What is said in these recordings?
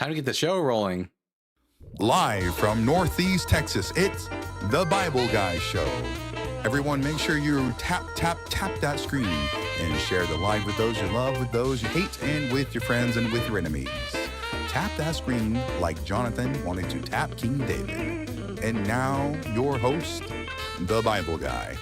How to get the show rolling. Live from Northeast Texas, it's The Bible Guy Show. Everyone, make sure you tap that screen and share the live with those you love, with those you hate, and with your friends and with your enemies. Tap that screen like Jonathan wanted to tap King David. And now, your host, The Bible Guy.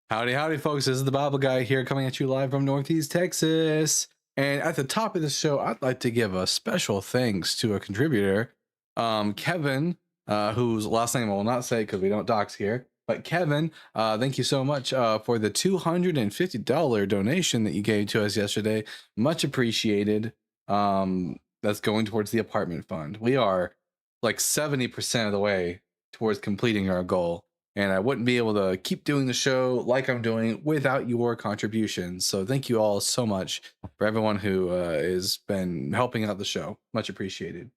Howdy, folks. This is The Bible Guy here coming at you live from Northeast Texas. And at the top of the show, I'd like to give a special thanks to a contributor, Kevin, whose last name I will not say because we don't dox here. But Kevin, thank you so much for the $250 donation that you gave to us yesterday. Much appreciated. That's going towards the apartment fund. We are like 70% of the way towards completing our goal. And I wouldn't be able to keep doing the show like I'm doing without your contributions. So thank you all so much for everyone who has been helping out the show. Much appreciated.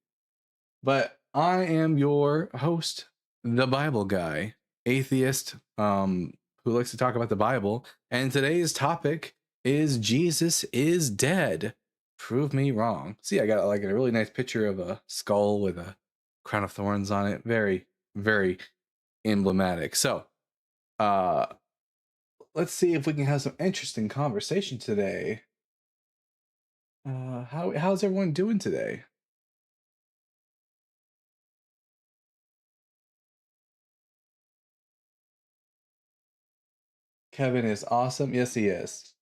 But I am your host, The Bible Guy, atheist who likes to talk about the Bible. And today's topic is Jesus is dead. Prove me wrong. See, I got like a really nice picture of a skull with a crown of thorns on it. Very, very emblematic. So let's see if we can have some interesting conversation today. How's everyone doing today? Kevin is awesome. Yes, he is.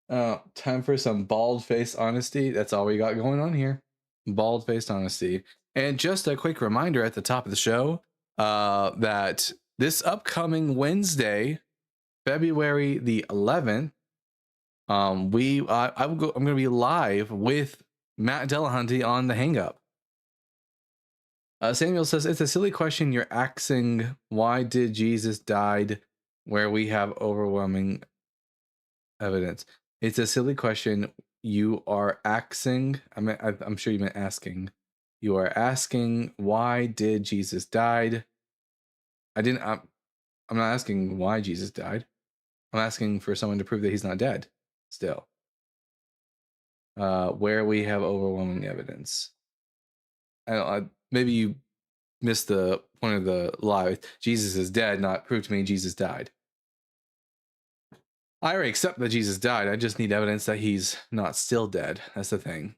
Time for some bald-faced honesty. That's all we got going on here. Bald-faced honesty. And just a quick reminder at the top of the show that this upcoming Wednesday, February the 11th, I'm going to be live with Matt Dillahunty on the Hang Up. Samuel says, it's a silly question you're asking, why did Jesus died where we have overwhelming evidence? It's a silly question you are asking. I'm sure you meant asking. You are asking, why did Jesus died? I'm not asking why Jesus died. I'm asking for someone to prove that he's not dead still. Where we have overwhelming evidence. Maybe you missed the point of the live. Jesus is dead, not prove to me Jesus died. I already accept that Jesus died. I just need evidence that he's not still dead. That's the thing.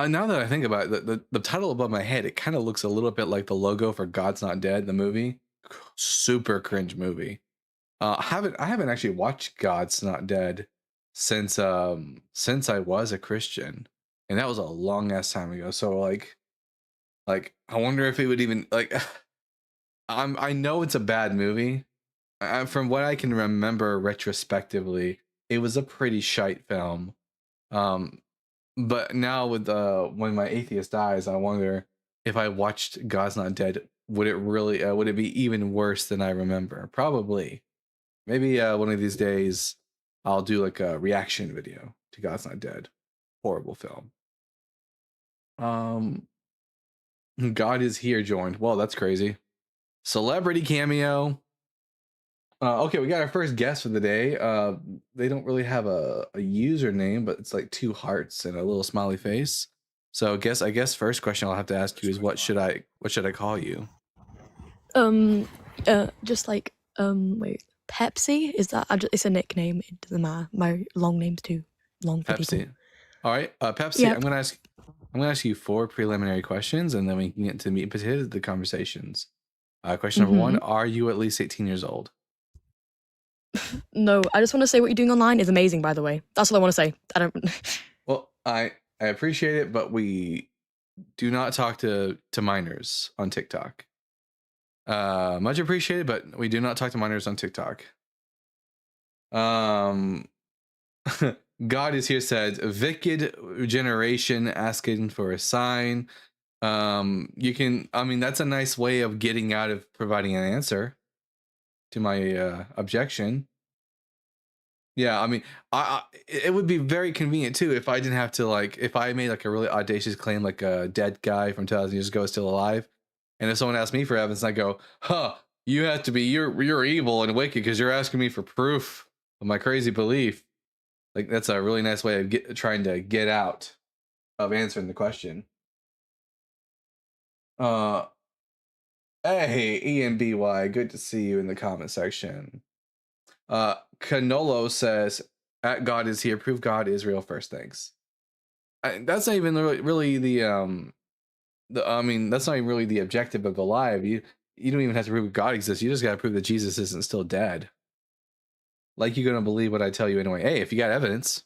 Now that I think about it, the title above my head, it kind of looks a little bit like the logo for God's Not Dead, the movie. Super cringe movie. I haven't actually watched God's Not Dead since I was a Christian, and that was a long ass time ago. So like I wonder if it would even like. I know it's a bad movie. From what I can remember retrospectively, it was a pretty shite film. But now with when my atheist dies, I wonder if I watched God's Not Dead, would it be even worse than I remember? Probably. Maybe one of these days I'll do like a reaction video to God's Not Dead. Horrible film. God is here joined. Well, that's crazy. Celebrity cameo. Okay, we got our first guest for the day. They don't really have a username, but it's like 2 hearts and a little smiley face. So I guess first question I'll have to ask you is what should I call you? Just like wait, Pepsi? Is that? It's a nickname. It doesn't matter. My long name's too long for Pepsi. people. All right, Pepsi. Yep. I'm gonna ask you 4 preliminary questions, and then we can get to meat and potatoes of the conversations. Question number 1: are you at least 18 years old? No, I just want to say what you're doing online is amazing. By the way, that's all I want to say. I don't. Well, I appreciate it, but we do not talk to minors on TikTok. Much appreciated, but we do not talk to minors on TikTok. God is here said, wicked generation asking for a sign. That's a nice way of getting out of providing an answer to my objection. Yeah, I mean, it would be very convenient too if I didn't have to if I made like a really audacious claim, like a dead guy from 2,000 years ago is still alive, and if someone asked me for evidence, I go, You have to be. You're evil and wicked because you're asking me for proof of my crazy belief. Like that's a really nice way of trying to get out of answering the question. Hey, EMBY, good to see you in the comment section. Canolo says, "At God is here. Prove God is real first. Thanks." That's not even really the I mean, that's not even really the objective of the live. You don't even have to prove God exists. You just got to prove that Jesus isn't still dead. Like you're gonna believe what I tell you anyway. Hey, if you got evidence,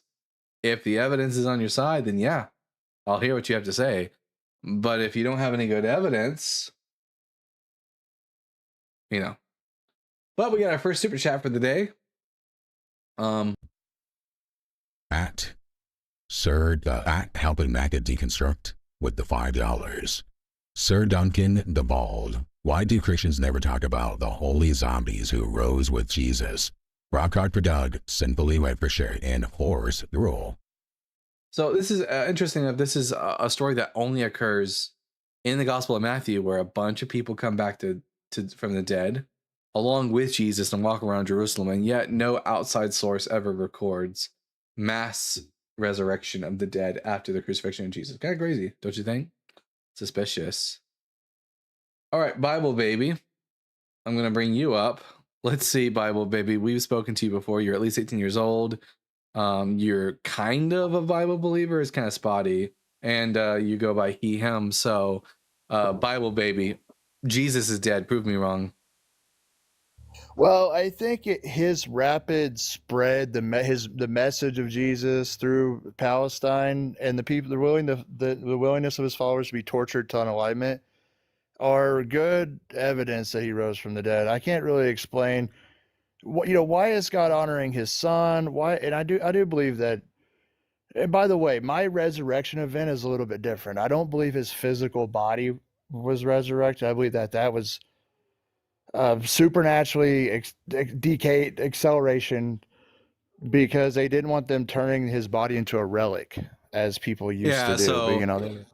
if the evidence is on your side, then yeah, I'll hear what you have to say. But if you don't have any good evidence, you know. But we got our first super chat for the day. At Sir at helping Mac deconstruct with the $5. Sir Duncan the Bald. Why do Christians never talk about the holy zombies who rose with Jesus? Rock hard for Doug, sinfully wait for Sherry, and horse the rule. So this is interesting. That this is a story that only occurs in the Gospel of Matthew, where a bunch of people come back to from the dead, along with Jesus, and walk around Jerusalem, and yet no outside source ever records mass resurrection of the dead after the crucifixion of Jesus. Kind of crazy, don't you think? Suspicious. All right, Bible baby, I'm gonna bring you up. Let's see, Bible baby. We've spoken to you before. You're at least 18 years old. You're kind of a Bible believer. It's kind of spotty, and you go by he, him. So, Bible baby, Jesus is dead. Prove me wrong. Well, I think his rapid spread, the message of Jesus through Palestine, and the people, the willingness of his followers to be tortured to unalignment, are good evidence that he rose from the dead. I can't really explain why is God honoring his son? Why? And I do believe that. And by the way, my resurrection event is a little bit different. I don't believe his physical body was resurrected. I believe that was supernaturally decay acceleration, because they didn't want them turning his body into a relic as people used to do. So,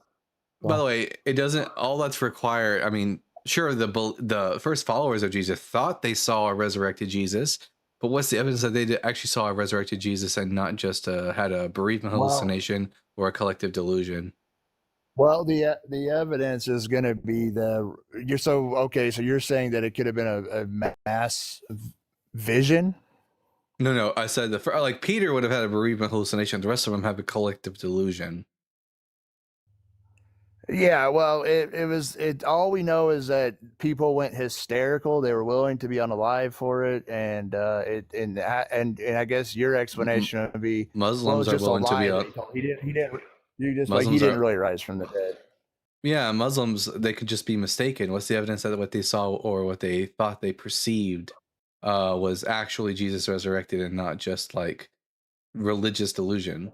but, by the way, it doesn't. All that's required. I mean, sure, the first followers of Jesus thought they saw a resurrected Jesus, but what's the evidence that they actually saw a resurrected Jesus and not just had a bereavement hallucination or a collective delusion? Well, the evidence is going to be so you're saying that it could have been a mass vision? No. I said like Peter would have had a bereavement hallucination. The rest of them have a collective delusion. Yeah, well, it all we know is that people went hysterical. They were willing to be unalive for it, and I guess your explanation would be Muslims are willing to be. He didn't really rise from the dead. Yeah, Muslims, they could just be mistaken. What's the evidence that what they saw or what they thought they perceived was actually Jesus resurrected and not just like religious delusion?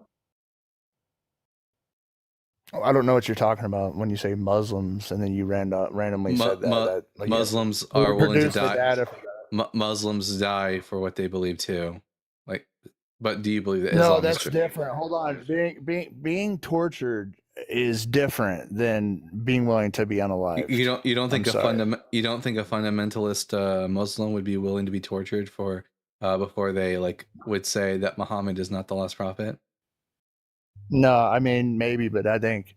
I don't know what you're talking about when you say Muslims, and then you randomly said that. Muslims are willing to die. Muslims die for what they believe too. Like, but do you believe that Islam No, that's different. Hold on. Being tortured is different than being willing to be unalive. You don't think a fundamentalist Muslim would be willing to be tortured for before they would say that Muhammad is not the last prophet? No, I mean maybe, but I think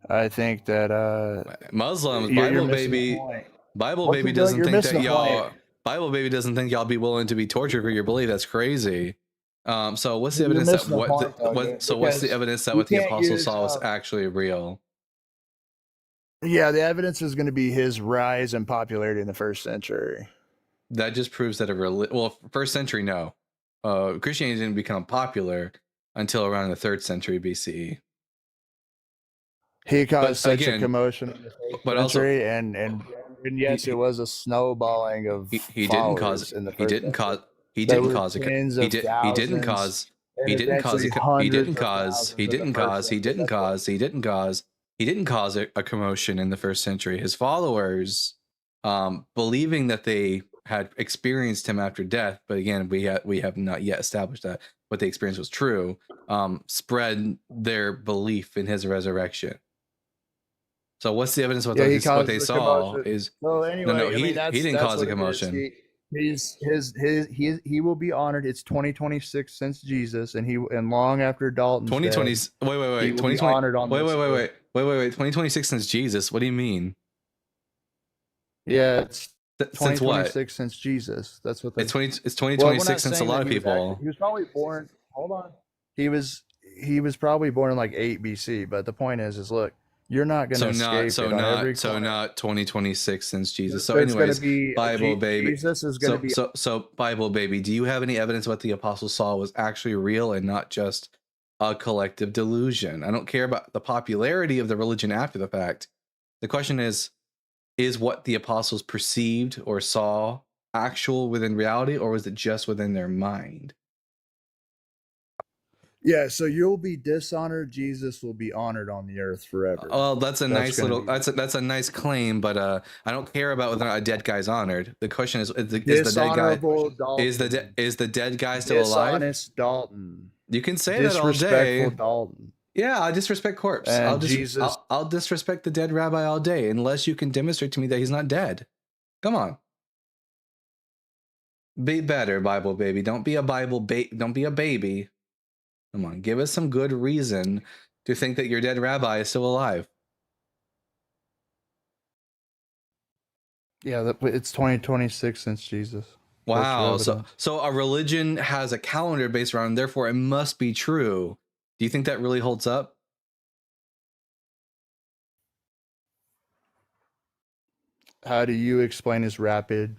that Muslims, Bible baby doesn't think that y'all. Bible baby doesn't think y'all be willing to be tortured for your belief. That's crazy. So what's the evidence that what's the evidence that what the apostle saw was actually real? Yeah, the evidence is going to be his rise in popularity in the first century. That just proves that first century, no. Christianity didn't become popular until around the 3rd century BCE. He caused such a commotion in the 3rd century, and yes, it was a snowballing of he didn't cause in the first century. He didn't cause a commotion in the 1st century. His followers, believing that they had experienced him after death, but again, we have not yet established that what they experienced was true, spread their belief in his resurrection. So what's the evidence? What, Yeah, he what caused they the saw commotion. is So no. anyway, I He mean he didn't that's cause a what it is. commotion. He will be honored. It's 2026 since Jesus, and long after Dalton's 2020. dead, Wait. he will be 2020. honored on this earth. Wait. 2026 since Jesus. What do you mean? Yeah, it's Since what? 2026 since Jesus. That's what they. It's Well, 2026 we're not since a saying lot that of he was actually, people. he was probably born. Hold on. He was probably born in like 8 BC. But the point is look, you're not going to escape it on every corner. Not 2026 since Jesus. So There's going anyways, to be Bible baby. Jesus is going to be. So Bible baby, do you have any evidence what the apostles saw was actually real and not just a collective delusion? I don't care about the popularity of the religion after the fact. The question is what the apostles perceived or saw actual within reality, or was it just within their mind? Yeah, so you'll be dishonored. Jesus will be honored on the earth forever. Oh, that's a nice little. That's a nice claim, but I don't care about whether or not a dead guy's honored. The question is the dead guy is the dead guy still alive? Dishonest Dalton. You can say that all day. Disrespectful Dalton. Yeah, I disrespect corpse. I'll disrespect the dead rabbi all day unless you can demonstrate to me that he's not dead. Come on. Be better, Bible baby. Don't be a don't be a baby. Come on, give us some good reason to think that your dead rabbi is still alive. Yeah, it's 2026 since Jesus. Wow. So a religion has a calendar based around, therefore it must be true. Do you think that really holds up? How do you explain his rapid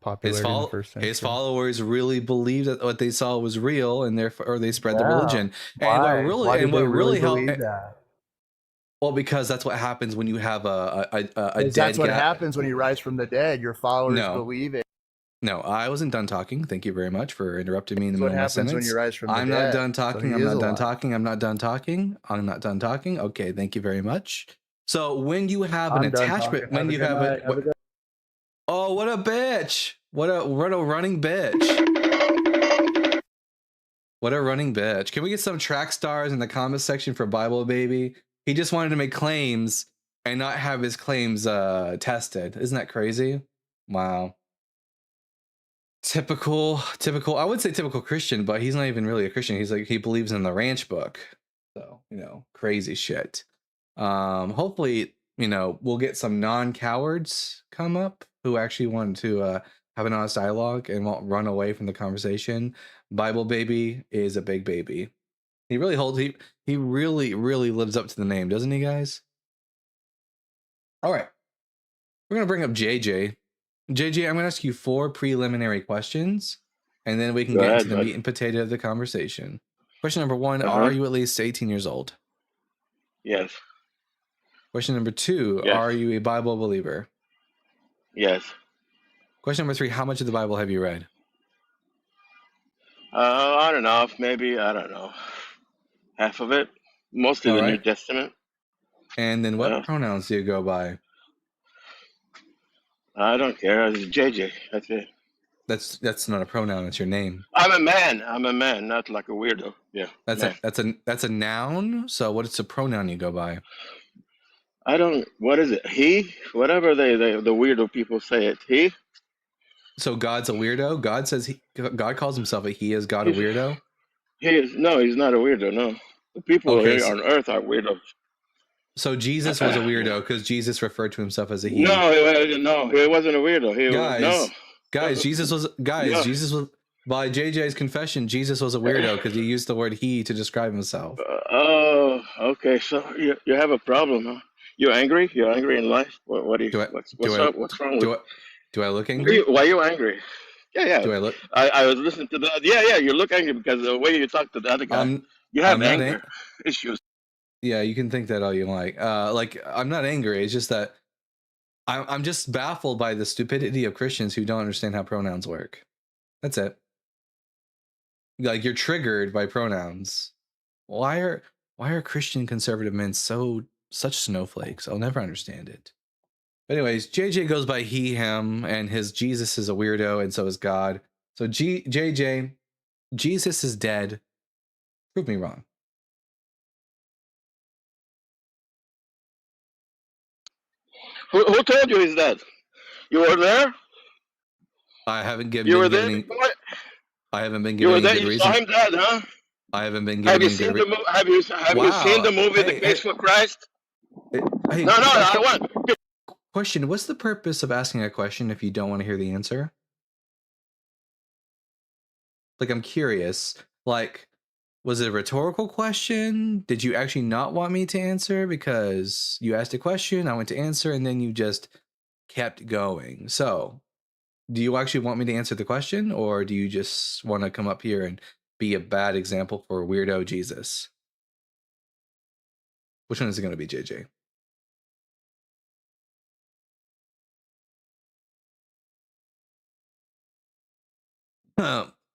popularity in the first century? His followers really believed that what they saw was real, and therefore they spread the religion. Why? And Why what really helped. That? Well, because that's what happens when you have a dead. That's what happens when you rise from the dead. Your followers believe it. No, I wasn't done talking. Thank you very much for interrupting me in the middle of my sentence. When you rise from the I'm dead. not done talking. I'm not done talking. I'm not done talking. I'm not done talking. Okay, thank you very much. So when you have an attachment, when you have a oh, what a bitch! What a running bitch! What a running bitch! Can we get some track stars in the comment section for Bible baby? He just wanted to make claims and not have his claims tested. Isn't that crazy? Wow. Typical. I would say typical Christian, but he's not even really a Christian. He's like, he believes in the ranch book. So, crazy shit. Hopefully, we'll get some non-cowards come up who actually want to have an honest dialogue and won't run away from the conversation. Bible baby is a big baby. He really he really lives up to the name, doesn't he, guys? All right. We're going to bring up JJ. JJ, I'm going to ask you 4 preliminary questions, and then we can get into the meat and potato of the conversation. Question number 1, are you at least 18 years old? Yes. Question number 2, are you a Bible believer? Yes. Question number 3, how much of the Bible have you read? On and off, maybe, I don't know. Half of it. Mostly the New Testament. And then what pronouns do you go by? I don't care. It's JJ. That's it. That's not a pronoun. It's your name. I'm a man, not like a weirdo. Yeah. That's a noun. So what is a pronoun you go by? What is it? He? Whatever the weirdo people say it. He? So God's a weirdo? God says God calls himself a he. Is God a weirdo? He's not a weirdo, no. The people here on earth are weirdos. So Jesus was a weirdo because Jesus referred to himself as a he. No, he wasn't a weirdo. Jesus was by JJ's confession. Jesus was a weirdo because he used the word he to describe himself. Oh, okay. So you have a problem, huh? You're angry? You're angry in life? What do you? What's wrong with you? Do I look angry? Why are you angry? Yeah. Do I look? I was listening to that. Yeah. You look angry because the way you talk to the other guy. You have anger issues. Yeah, you can think that all you like. I'm not angry. It's just that I'm just baffled by the stupidity of Christians who don't understand how pronouns work. That's it. Like, you're triggered by pronouns. Why are Christian conservative men such snowflakes? I'll never understand it. But anyways, JJ goes by he, him, and his Jesus is a weirdo, and so is God. So JJ, Jesus is dead. Prove me wrong. Who told you he's dead? You were there? I haven't given You were been there giving, before? I haven't been You were giving there. any good You saw reason. him dead, huh? I haven't been Have giving you any seen good the Have you seen the movie The Hey, Case for Christ? hey, No, I okay. want. Question: what's the purpose of asking a question if you don't want to hear the answer? Like, I'm curious. Like, was it a rhetorical question? Did you actually not want me to answer because you asked a question, I went to answer, and then you just kept going? So, do you actually want me to answer the question, or do you just want to come up here and be a bad example for weirdo Jesus? Which one is it going to be, JJ?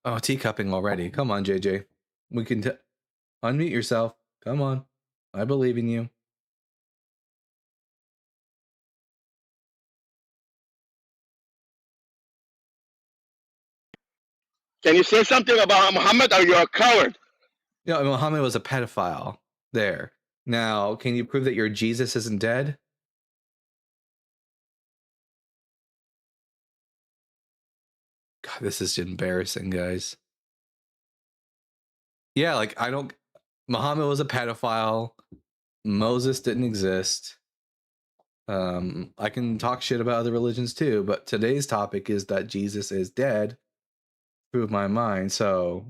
Oh, teacupping already. Come on, JJ. We can unmute yourself. Come on. I believe in you. Can you say something about Muhammad, or you're a coward? Yeah, Muhammad was a pedophile. There. Now, can you prove that your Jesus isn't dead? God, this is embarrassing, guys. Yeah, like, Muhammad was a pedophile. Moses didn't exist. I can talk shit about other religions too, but today's topic is that Jesus is dead. Prove my mind. So,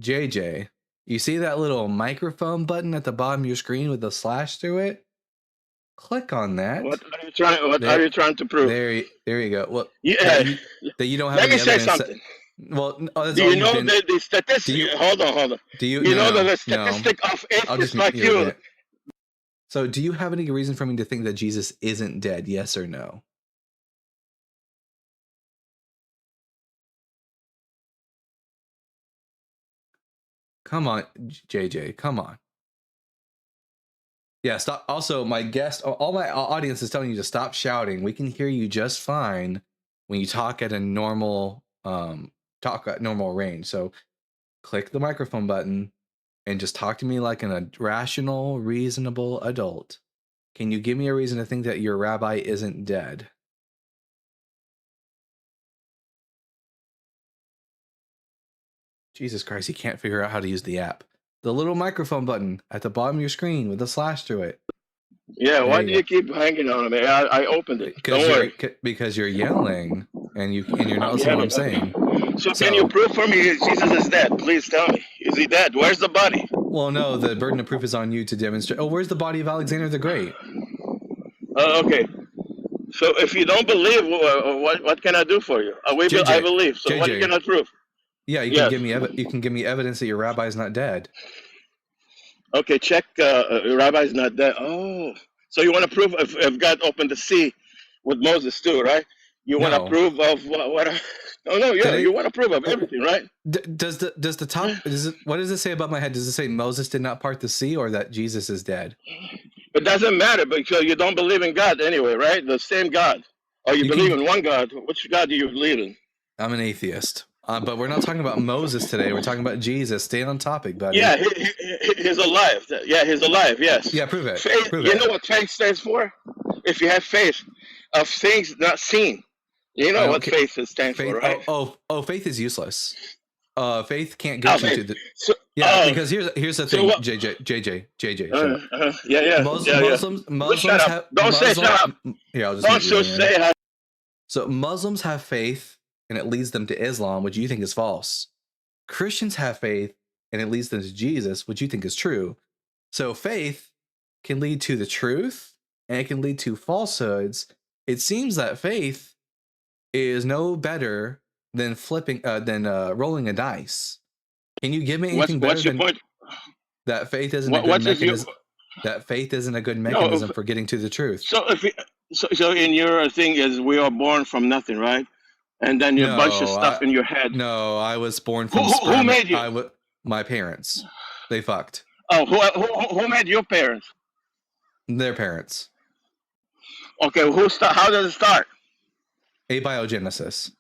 JJ, you see that little microphone button at the bottom of your screen with the slash through it? Click on that. What are you trying to prove? There you go. Well, yeah. that you don't have Let any me say evidence. something. Well, do you know the statistic? Hold on. Do you know the statistic of atheists like you? So, do you have any reason for me to think that Jesus isn't dead? Yes or no? Come on, JJ. Come on. Yeah, stop. Also, my guest, all my audience is telling you to stop shouting. We can hear you just fine when you talk at a normal range. So, click the microphone button and just talk to me like a rational, reasonable adult. Can you give me a reason to think that your rabbi isn't dead? Jesus Christ, he can't figure out how to use the app. The little microphone button at the bottom of your screen with a slash through it. Yeah, why do you keep hanging on me? I opened it. Don't worry. Because you're yelling and you're not listening to what I'm saying. So can you prove for me Jesus is dead? Please tell me. Is he dead? Where's the body? Well, no, the burden of proof is on you to demonstrate. Oh, where's the body of Alexander the Great? Okay. So if you don't believe, what can I do for you? I believe. So JJ, what can I prove? Yeah, you can give me evidence that your rabbi is not dead. Okay, check. Rabbi's not dead. Oh, so you want to prove if God opened the sea with Moses too, right? You want to prove of what? Oh no, yeah, you want to prove of everything, right? Does the top? What does it say above my head? Does it say Moses did not part the sea, or that Jesus is dead? It doesn't matter because you don't believe in God anyway, right? The same God, or you believe in one God. Which God do you believe in? I'm an atheist. But we're not talking about Moses today. We're talking about Jesus. Stay on topic, buddy. Yeah, he's alive. Yeah, he's alive. Yes. Yeah, prove it. Faith, you know what faith stands for? If you have faith of things not seen, you know what faith stands for, right? Oh, faith is useless. Faith can't get you to the. Because here's the thing, JJ. Yeah. Muslims have. Don't say shut up. Yeah, I'll just. Don't just say that. So Muslims have faith, and it leads them to Islam, which you think is false. Christians have faith, and it leads them to Jesus, which you think is true. So faith can lead to the truth, and it can lead to falsehoods. It seems that faith is no better than rolling a dice. Can you give me anything better than point? That faith isn't a good mechanism? That faith isn't a good mechanism for getting to the truth. So in your thing is we are born from nothing, right? And then you bunch of stuff in your head. No, I was born from sperm. Who made you? My parents. They fucked. Oh, who made your parents? Their parents. Okay, how does it start? Abiogenesis.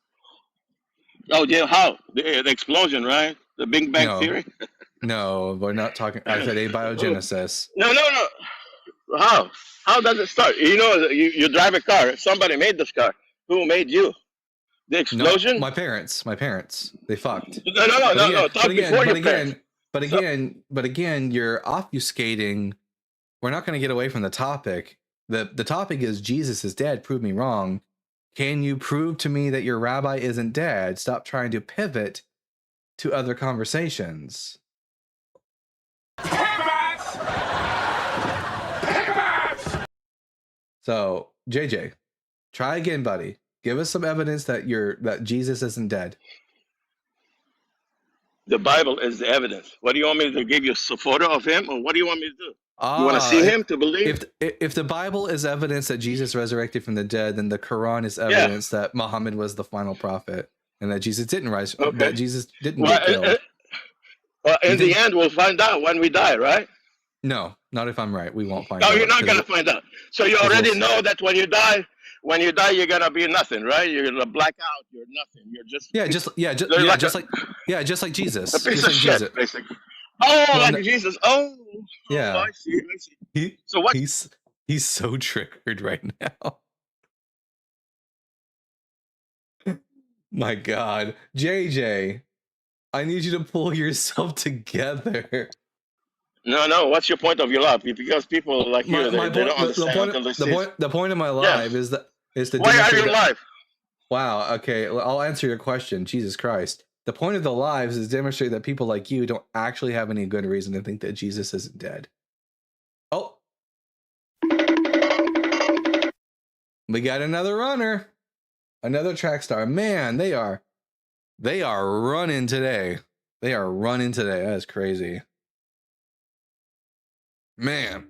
Oh, yeah, how? The explosion, right? The Big Bang Theory? No, we're not talking. I said abiogenesis. No. How? How does it start? You know, you drive a car. Somebody made this car. Who made you? The explosion? No, my parents. My parents. They fucked. No. Talk before your parents. But again, you're obfuscating. We're not going to get away from the topic. The topic is Jesus is dead. Prove me wrong. Can you prove to me that your rabbi isn't dead? Stop trying to pivot to other conversations. So, JJ, try again, buddy. Give us some evidence that Jesus isn't dead. The Bible is the evidence. What do you want me to give you a photo of him, or what do you want me to do? You want to see him to believe? If the Bible is evidence that Jesus resurrected from the dead, then the Quran is evidence that Muhammad was the final prophet and that Jesus didn't rise. Okay. That Jesus didn't get killed. In the end, we'll find out when we die, right? No, not if I'm right. We won't find out. No, you're not going to find out. So you already know that when you die, you're going to be nothing, right? You're going to black out. You're nothing. You're just just like Jesus. A piece just of shit, Jesus. Basically. Oh, Jesus. Oh, yeah. I see. So what? He's so triggered right now. My God, JJ, I need you to pull yourself together. No. What's your point of your life? Because people like you, they don't understand. The point of my life is to. Why are you alive? Wow. Okay, I'll answer your question. Jesus Christ. The point of the lives is to demonstrate that people like you don't actually have any good reason to think that Jesus isn't dead. Oh, we got another runner, another track star. Man, they are running today. That is crazy. Man.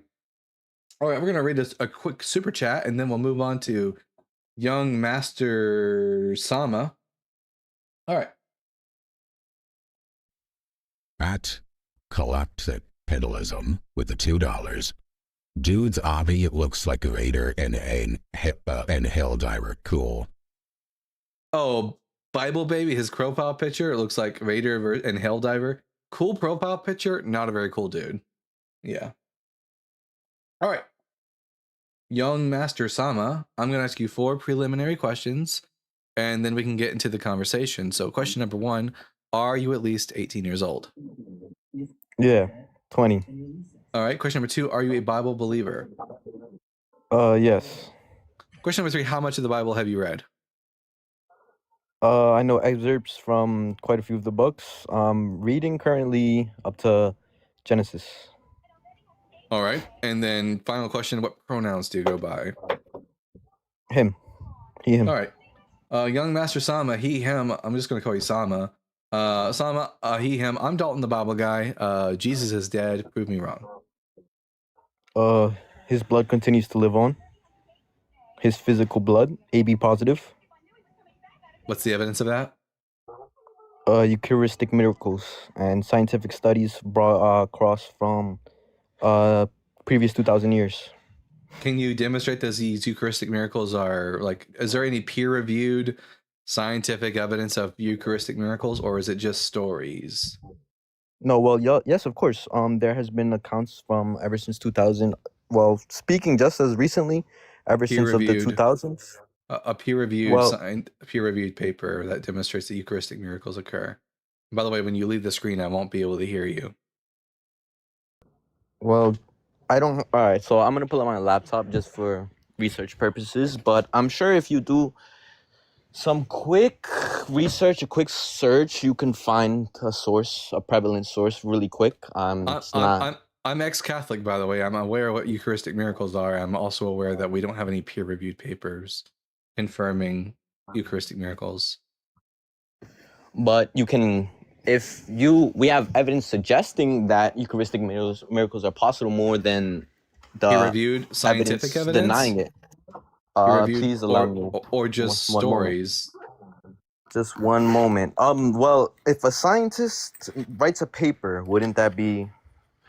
All right, we're going to read a quick super chat, and then we'll move on to Young Master Sama. All right. At Galactic Pedalism with the $2. Dude's Avi looks like a raider and helldiver. Cool. Oh, Bible Baby, his profile picture, it looks like Raider and Helldiver. Cool profile picture, not a very cool dude. Yeah. All right. Young Master Sama, I'm going to ask you 4 preliminary questions, and then we can get into the conversation. So question number 1, are you at least 18 years old? Yeah, 20. All right. Question number 2, are you a Bible believer? Yes. Question number 3, how much of the Bible have you read? I know excerpts from quite a few of the books. Reading currently up to Genesis. All right. And then final question, what pronouns do you go by? Him. He, him. All right. Young Master Sama, he, him. I'm just going to call you Sama. Sama, he, him. I'm Dalton the Bible guy. Jesus is dead. Prove me wrong. His blood continues to live on. His physical blood, AB positive. What's the evidence of that? Eucharistic miracles and scientific studies brought across from previous 2,000 years. Can you demonstrate that these Eucharistic miracles are like, is there any peer-reviewed scientific evidence of Eucharistic miracles, or is it just stories? No, well, yes, of course. There has been accounts from ever since 2000. Well, speaking just as recently, ever since of the 2000s. A peer-reviewed paper that demonstrates that Eucharistic miracles occur. And by the way, when you leave the screen, I won't be able to hear you. Well, I don't. All right, so I'm gonna pull up my laptop just for research purposes. But I'm sure if you do some quick research, a quick search, you can find a source, a prevalent source, really quick. I'm ex-Catholic, by the way. I'm aware of what Eucharistic miracles are. I'm also aware that we don't have any peer-reviewed papers confirming Eucharistic miracles. But you can, we have evidence suggesting that Eucharistic miracles are possible more than the peer-reviewed scientific evidence denying it. Please allow me. Or just stories. Just one moment. Well, if a scientist writes a paper, wouldn't that be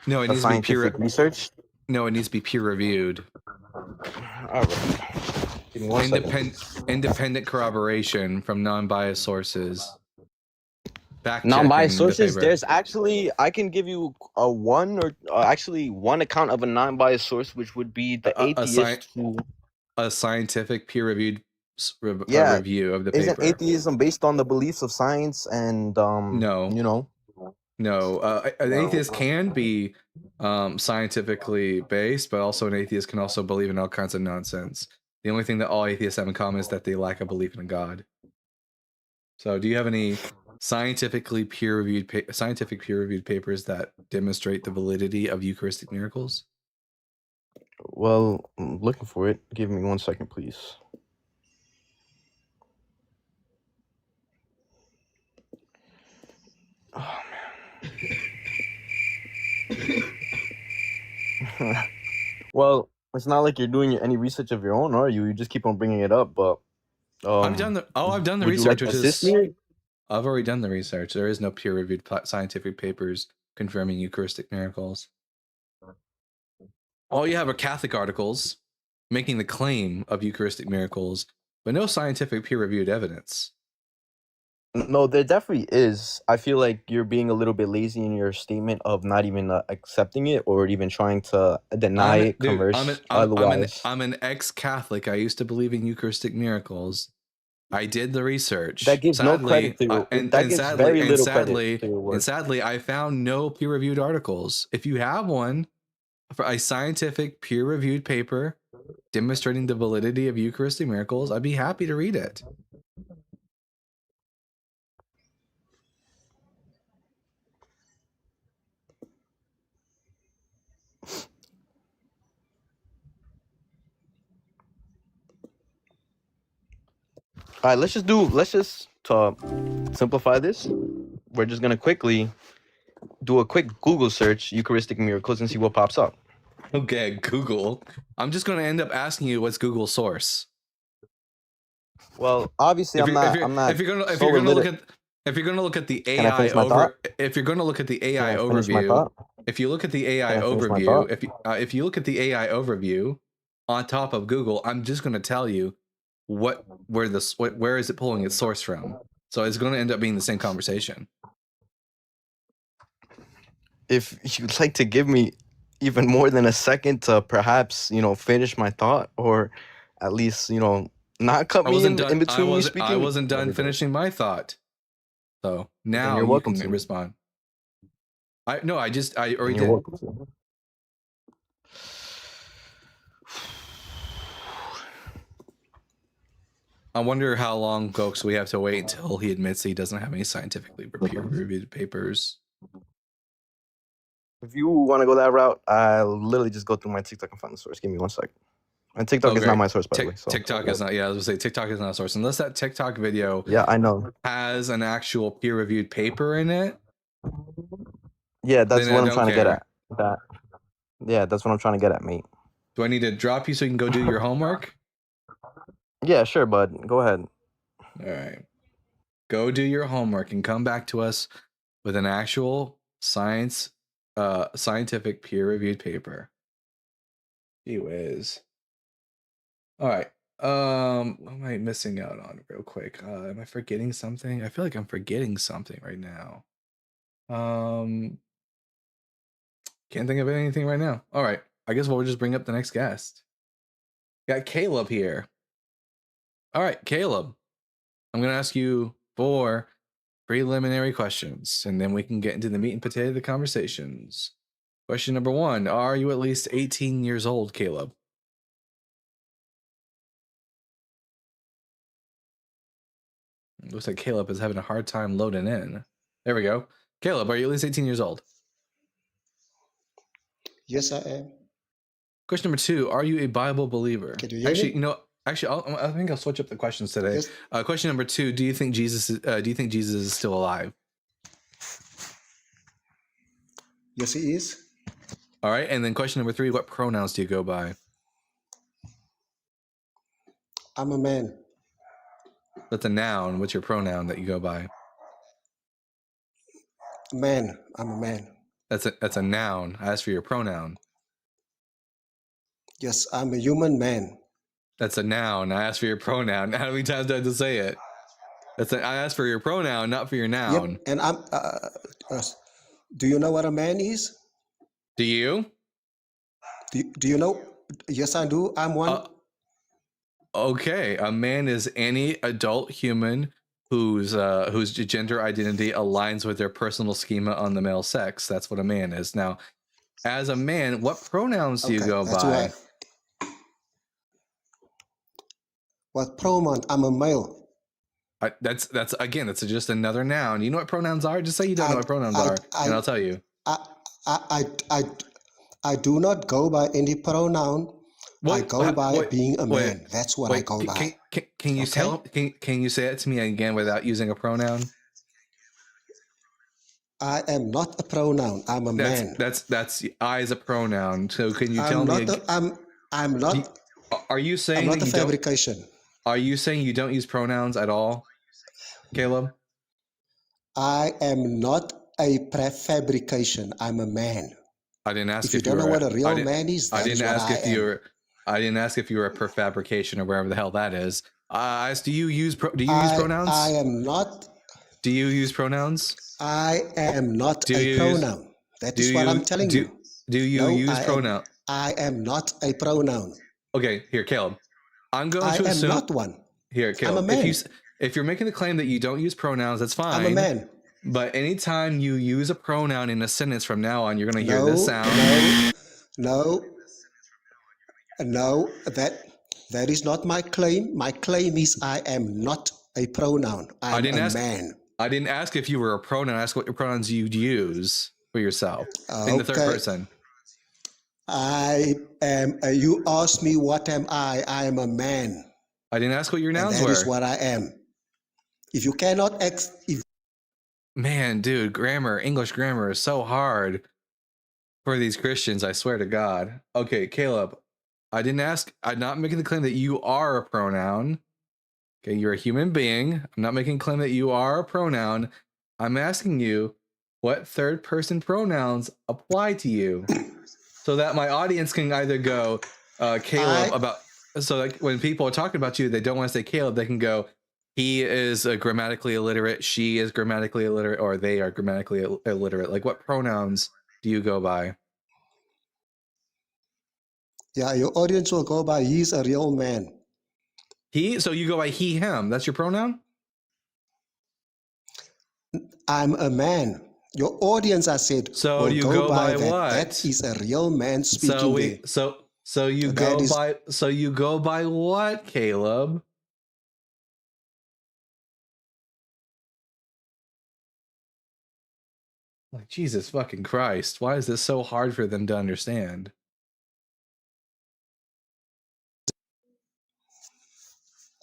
no? It needs to be peer research. No, it needs to be peer-reviewed. All right. Independent corroboration from non-biased sources. fact Non-biased checking the sources. paper. There's actually, I can give you one account of a non-biased source, which would be the atheist who. A scientific peer-reviewed Yeah, review of the isn't paper. atheism based on the beliefs of science and No. you know? No, an atheist can be scientifically based, but also an atheist can also believe in all kinds of nonsense. The only thing that all atheists have in common is that they lack a belief in a God. So, do you have any scientifically peer-reviewed papers that demonstrate the validity of Eucharistic miracles? Well, I'm looking for it. Give me 1 second, please. Oh man. Well, it's not like you're doing any research of your own, are you? You just keep on bringing it up, but I've done the research. I've already done the research. There is no peer-reviewed scientific papers confirming Eucharistic miracles. All you have are Catholic articles making the claim of Eucharistic miracles, but no scientific peer-reviewed evidence. No, there definitely is. I feel like you're being a little bit lazy in your statement of not even accepting it or even trying to deny it, converse. I'm an ex-Catholic. I used to believe in Eucharistic miracles. I did the research. That gives no credit to you. That gives very little credit to your work. And sadly, I found no peer-reviewed articles. If you have one, for a scientific peer-reviewed paper demonstrating the validity of Eucharistic miracles, I'd be happy to read it. All right, let's just to simplify this. We're just gonna quickly do a quick Google search, Eucharistic miracles, and see what pops up. Okay, Google. I'm just gonna end up asking you what's Google's source. Well, obviously, if you're gonna look at the AI if you're gonna look at the AI overview, if you look at the AI overview, if you look at the AI overview on top of Google, I'm just gonna tell you where is it pulling its source from. So it's going to end up being the same conversation. If you'd like to give me even more than a second to perhaps, finish my thought, or at least, not cut me in between me speaking. I wasn't done finishing my thought. So now you can respond. I already did. I wonder how long, folks, we have to wait until he admits he doesn't have any scientifically peer-reviewed papers. If you want to go that route, I'll literally just go through my TikTok and find the source. Give me 1 second. And TikTok is not my source, by the way. So. TikTok is not. Yeah, I was gonna say TikTok is not a source unless that TikTok video. Yeah, I know. Has an actual peer-reviewed paper in it. Yeah, that's what I'm trying to get at. Yeah, that's what I'm trying to get at, mate. Do I need to drop you so you can go do your homework? Yeah, sure, bud. Go ahead. All right. Go do your homework and come back to us with an actual scientific peer-reviewed paper. Gee whiz. All right. What am I missing out on real quick? Am I forgetting something? I feel like I'm forgetting something right now. Can't think of anything right now. All right. I guess we'll just bring up the next guest. Got Caleb here. All right, Caleb, I'm going to ask you 4 preliminary questions, and then we can get into the meat and potato of the conversations. Question number 1, are you at least 18 years old, Caleb? It looks like Caleb is having a hard time loading in. There we go. Caleb, are you at least 18 years old? Yes, I am. Question number 2, are you a Bible believer? Can you hear me? I think I'll switch up the questions today. Yes. Question number 2: Do you think Jesus is still alive? Yes, he is. All right, and then question number 3: What pronouns do you go by? I'm a man. That's a noun. What's your pronoun that you go by? Man. I'm a man. That's a noun. I asked for your pronoun. Yes, I'm a human man. That's a noun. I asked for your pronoun. How many times do I have to say it? I asked for your pronoun, not for your noun. Yep. And I'm. Do you know what a man is? Do you? Do you know? Yes, I do. I'm one. Okay, a man is any adult human whose gender identity aligns with their personal schema on the male sex. That's what a man is. Now, as a man, what pronouns do you go by? What pronoun? I'm a male. That's just another noun. You know what pronouns are? Just say you don't know what pronouns are, and I'll tell you. I do not go by any pronoun. I go by being a man. That's what I go by. Can you can you say it to me again without using a pronoun? I am not a pronoun. I'm a man. That's I is a pronoun. So can you tell me? I'm not. Are you saying I'm not a fabrication? Are you saying you don't use pronouns at all, Caleb? I am not a prefabrication. I'm a man. I didn't ask if you don't know what a real man is. I didn't ask if you were. I didn't ask if you were a prefabrication or wherever the hell that is. I asked, do you use pronouns? I am not. Do you use pronouns? I am not a pronoun. That is what I'm telling you. Do you use pronoun? I am not a pronoun. Okay, here, Caleb. I'm going to assume. I am not one. Here, Caleb. I'm a man. If you're making the claim that you don't use pronouns, that's fine. I'm a man. But anytime you use a pronoun in a sentence from now on, you're going to hear this sound. No, that is not my claim. My claim is I am not a pronoun. I'm a man. I didn't ask if you were a pronoun. I asked what your pronouns you'd use for yourself in the third person. I am. You asked me what am I? I am a man. I didn't ask what your nouns were. That is what I am. If you cannot Man, dude, English grammar is so hard for these Christians, I swear to God. Okay, Caleb, I'm not making the claim that you are a pronoun. Okay, you're a human being. I'm not making a claim that you are a pronoun. I'm asking you what third person pronouns apply to you so that my audience can either go, Caleb, so like when people are talking about you, they don't want to say Caleb, they can go, he is grammatically illiterate, she is grammatically illiterate, or they are grammatically illiterate. Like, what pronouns do you go by? Yeah, your audience will go by he's a real man. So you go by he, him. That's your pronoun? I'm a man. Your audience, I said, so you go by that. What? That is a real man speaking. So you go by what, Caleb? Like, Jesus fucking Christ, why is this so hard for them to understand?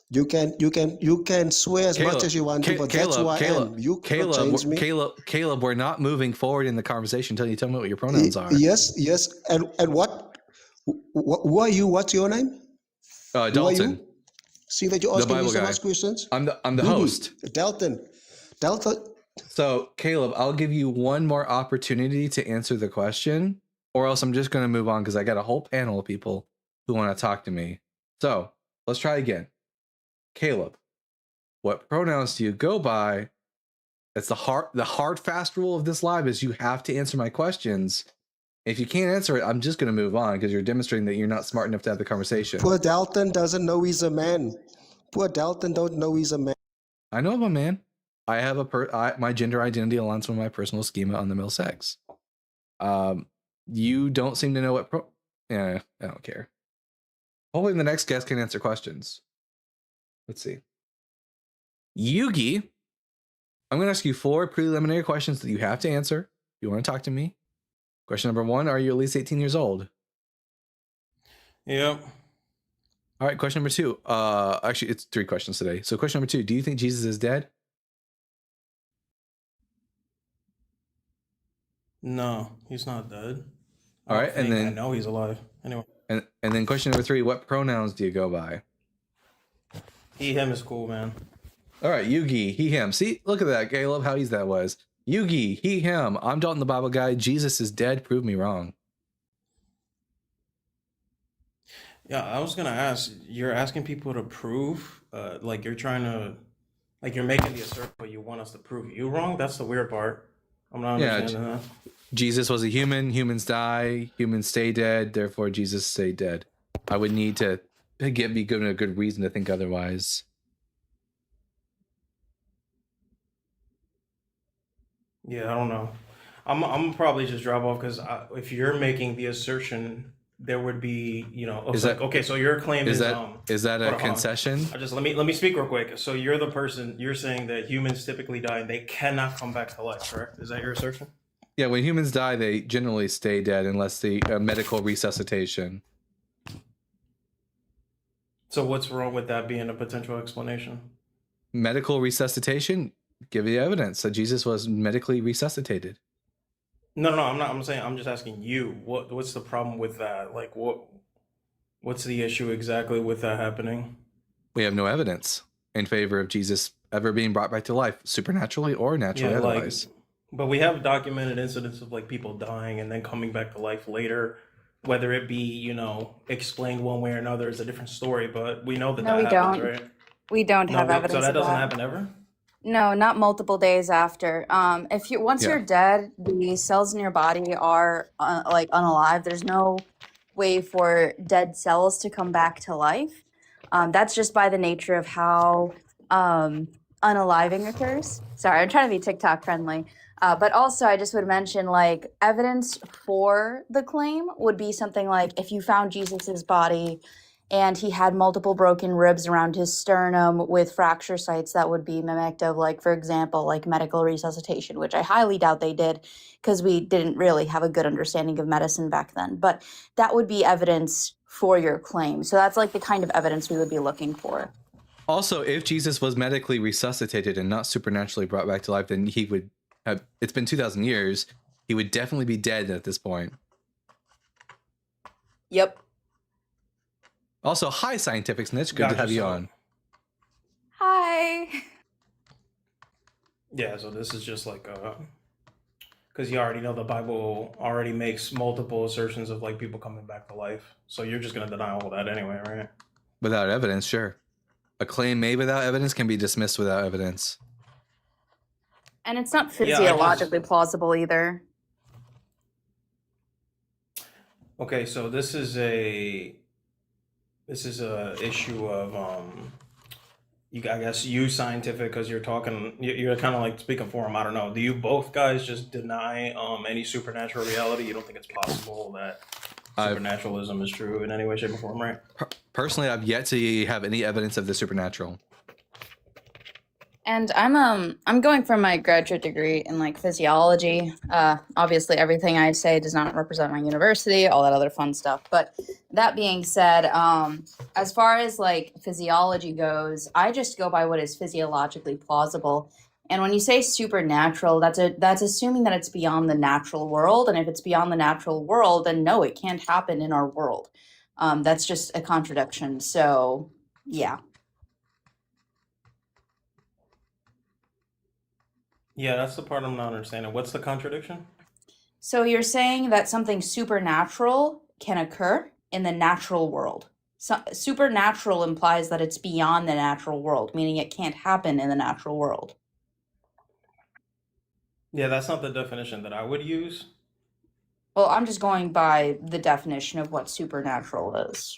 You can swear as much as you want to, but that's who I am. You can't change me. Caleb, we're not moving forward in the conversation until you tell me what your pronouns are. Yes. And what? Who are you? What's your name? Dalton. See that you're asking me so much questions? I'm the host. Dalton. So, Caleb, I'll give you one more opportunity to answer the question, or else I'm just going to move on because I got a whole panel of people who want to talk to me. So, let's try again. Caleb, what pronouns do you go by? That's the hard fast rule of this live is you have to answer my questions. If you can't answer it, I'm just going to move on because you're demonstrating that you're not smart enough to have the conversation. Poor Dalton doesn't know he's a man. Poor Dalton don't know he's a man. I know I'm a man. I have my gender identity aligns with my personal schema on the male sex. You don't seem to know what I don't care. Hopefully the next guest can answer questions. Let's see. Yugi, I'm going to ask you 4 preliminary questions that you have to answer. If you want to talk to me. Question number 1, are you at least 18 years old? Yep. All right, question number 2. Actually, it's 3 questions today. So question number 2, do you think Jesus is dead? No, he's not dead. All right, and then I know he's alive. Anyway. And then question number 3, what pronouns do you go by? He, him is cool, man. All right, Yugi, he, him. See, look at that, Caleb, how easy that was. Yugi, he, him. I'm Dalton the Bible Guy. Jesus is dead. Prove me wrong. Yeah, I was going to ask, you're asking people to prove, like you're trying to Like you're making the assertion, but you want us to prove you wrong. That's the weird part. I'm not understanding that. Jesus was a human. Humans die. Humans stay dead. Therefore, Jesus stayed dead. I would need to be given a good reason to think otherwise. Yeah, I don't know. I'm probably just drop off because if you're making the assertion, there would be, Is that okay? So your claim is is that a concession? Let me speak real quick. So you're the person, you're saying that humans typically die and they cannot come back to life, correct? Is that your assertion? Yeah, when humans die, they generally stay dead unless the medical resuscitation. So what's wrong with that being a potential explanation? Medical resuscitation? Give you evidence that Jesus was medically resuscitated. No, I'm not. I'm saying I'm just asking you. What's the problem with that? Like, what's the issue exactly with that happening? We have no evidence in favor of Jesus ever being brought back to life, supernaturally or naturally otherwise. But we have documented incidents of like people dying and then coming back to life later. Whether it be, explained one way or another is a different story. But we know that No, we happens, don't. right? We don't have evidence So that of doesn't that. happen ever? No, not multiple days after. If you once you're dead, the cells in your body are like unalive. There's no way for dead cells to come back to life. That's just by the nature of how unaliving occurs. Sorry, I'm trying to be TikTok friendly. But also, I just would mention like evidence for the claim would be something like if you found Jesus's body and he had multiple broken ribs around his sternum with fracture sites that would be mimicked of, like, for example, like medical resuscitation, which I highly doubt they did because we didn't really have a good understanding of medicine back then. But that would be evidence for your claim. So that's like the kind of evidence we would be looking for. Also, if Jesus was medically resuscitated and not supernaturally brought back to life, then he would have, it's been 2,000 years, he would definitely be dead at this point. Yep. Also, hi, Scientific Snitch. Good to have you on. Hi. Yeah, so this is just like because you already know the Bible already makes multiple assertions of like people coming back to life. So you're just gonna deny all that anyway, right? Without evidence, sure. A claim made without evidence can be dismissed without evidence. And it's not physiologically plausible either. Okay, so this is a issue of I guess you Scientific, because you're kind of like speaking for him. I don't know. Do you both guys just deny any supernatural reality? You don't think it's possible that supernaturalism is true in any way, shape, or form, right? Personally, I've yet to have any evidence of the supernatural. And I'm going for my graduate degree in like physiology. Obviously, everything I say does not represent my university, all that other fun stuff. But that being said, as far as like physiology goes, I just go by what is physiologically plausible. And when you say supernatural, that's assuming that it's beyond the natural world. And if it's beyond the natural world, then no, it can't happen in our world. That's just a contradiction. So, yeah. Yeah, that's the part I'm not understanding. What's the contradiction? So you're saying that something supernatural can occur in the natural world. So, supernatural implies that it's beyond the natural world, meaning it can't happen in the natural world. Yeah, that's not the definition that I would use. Well, I'm just going by the definition of what supernatural is.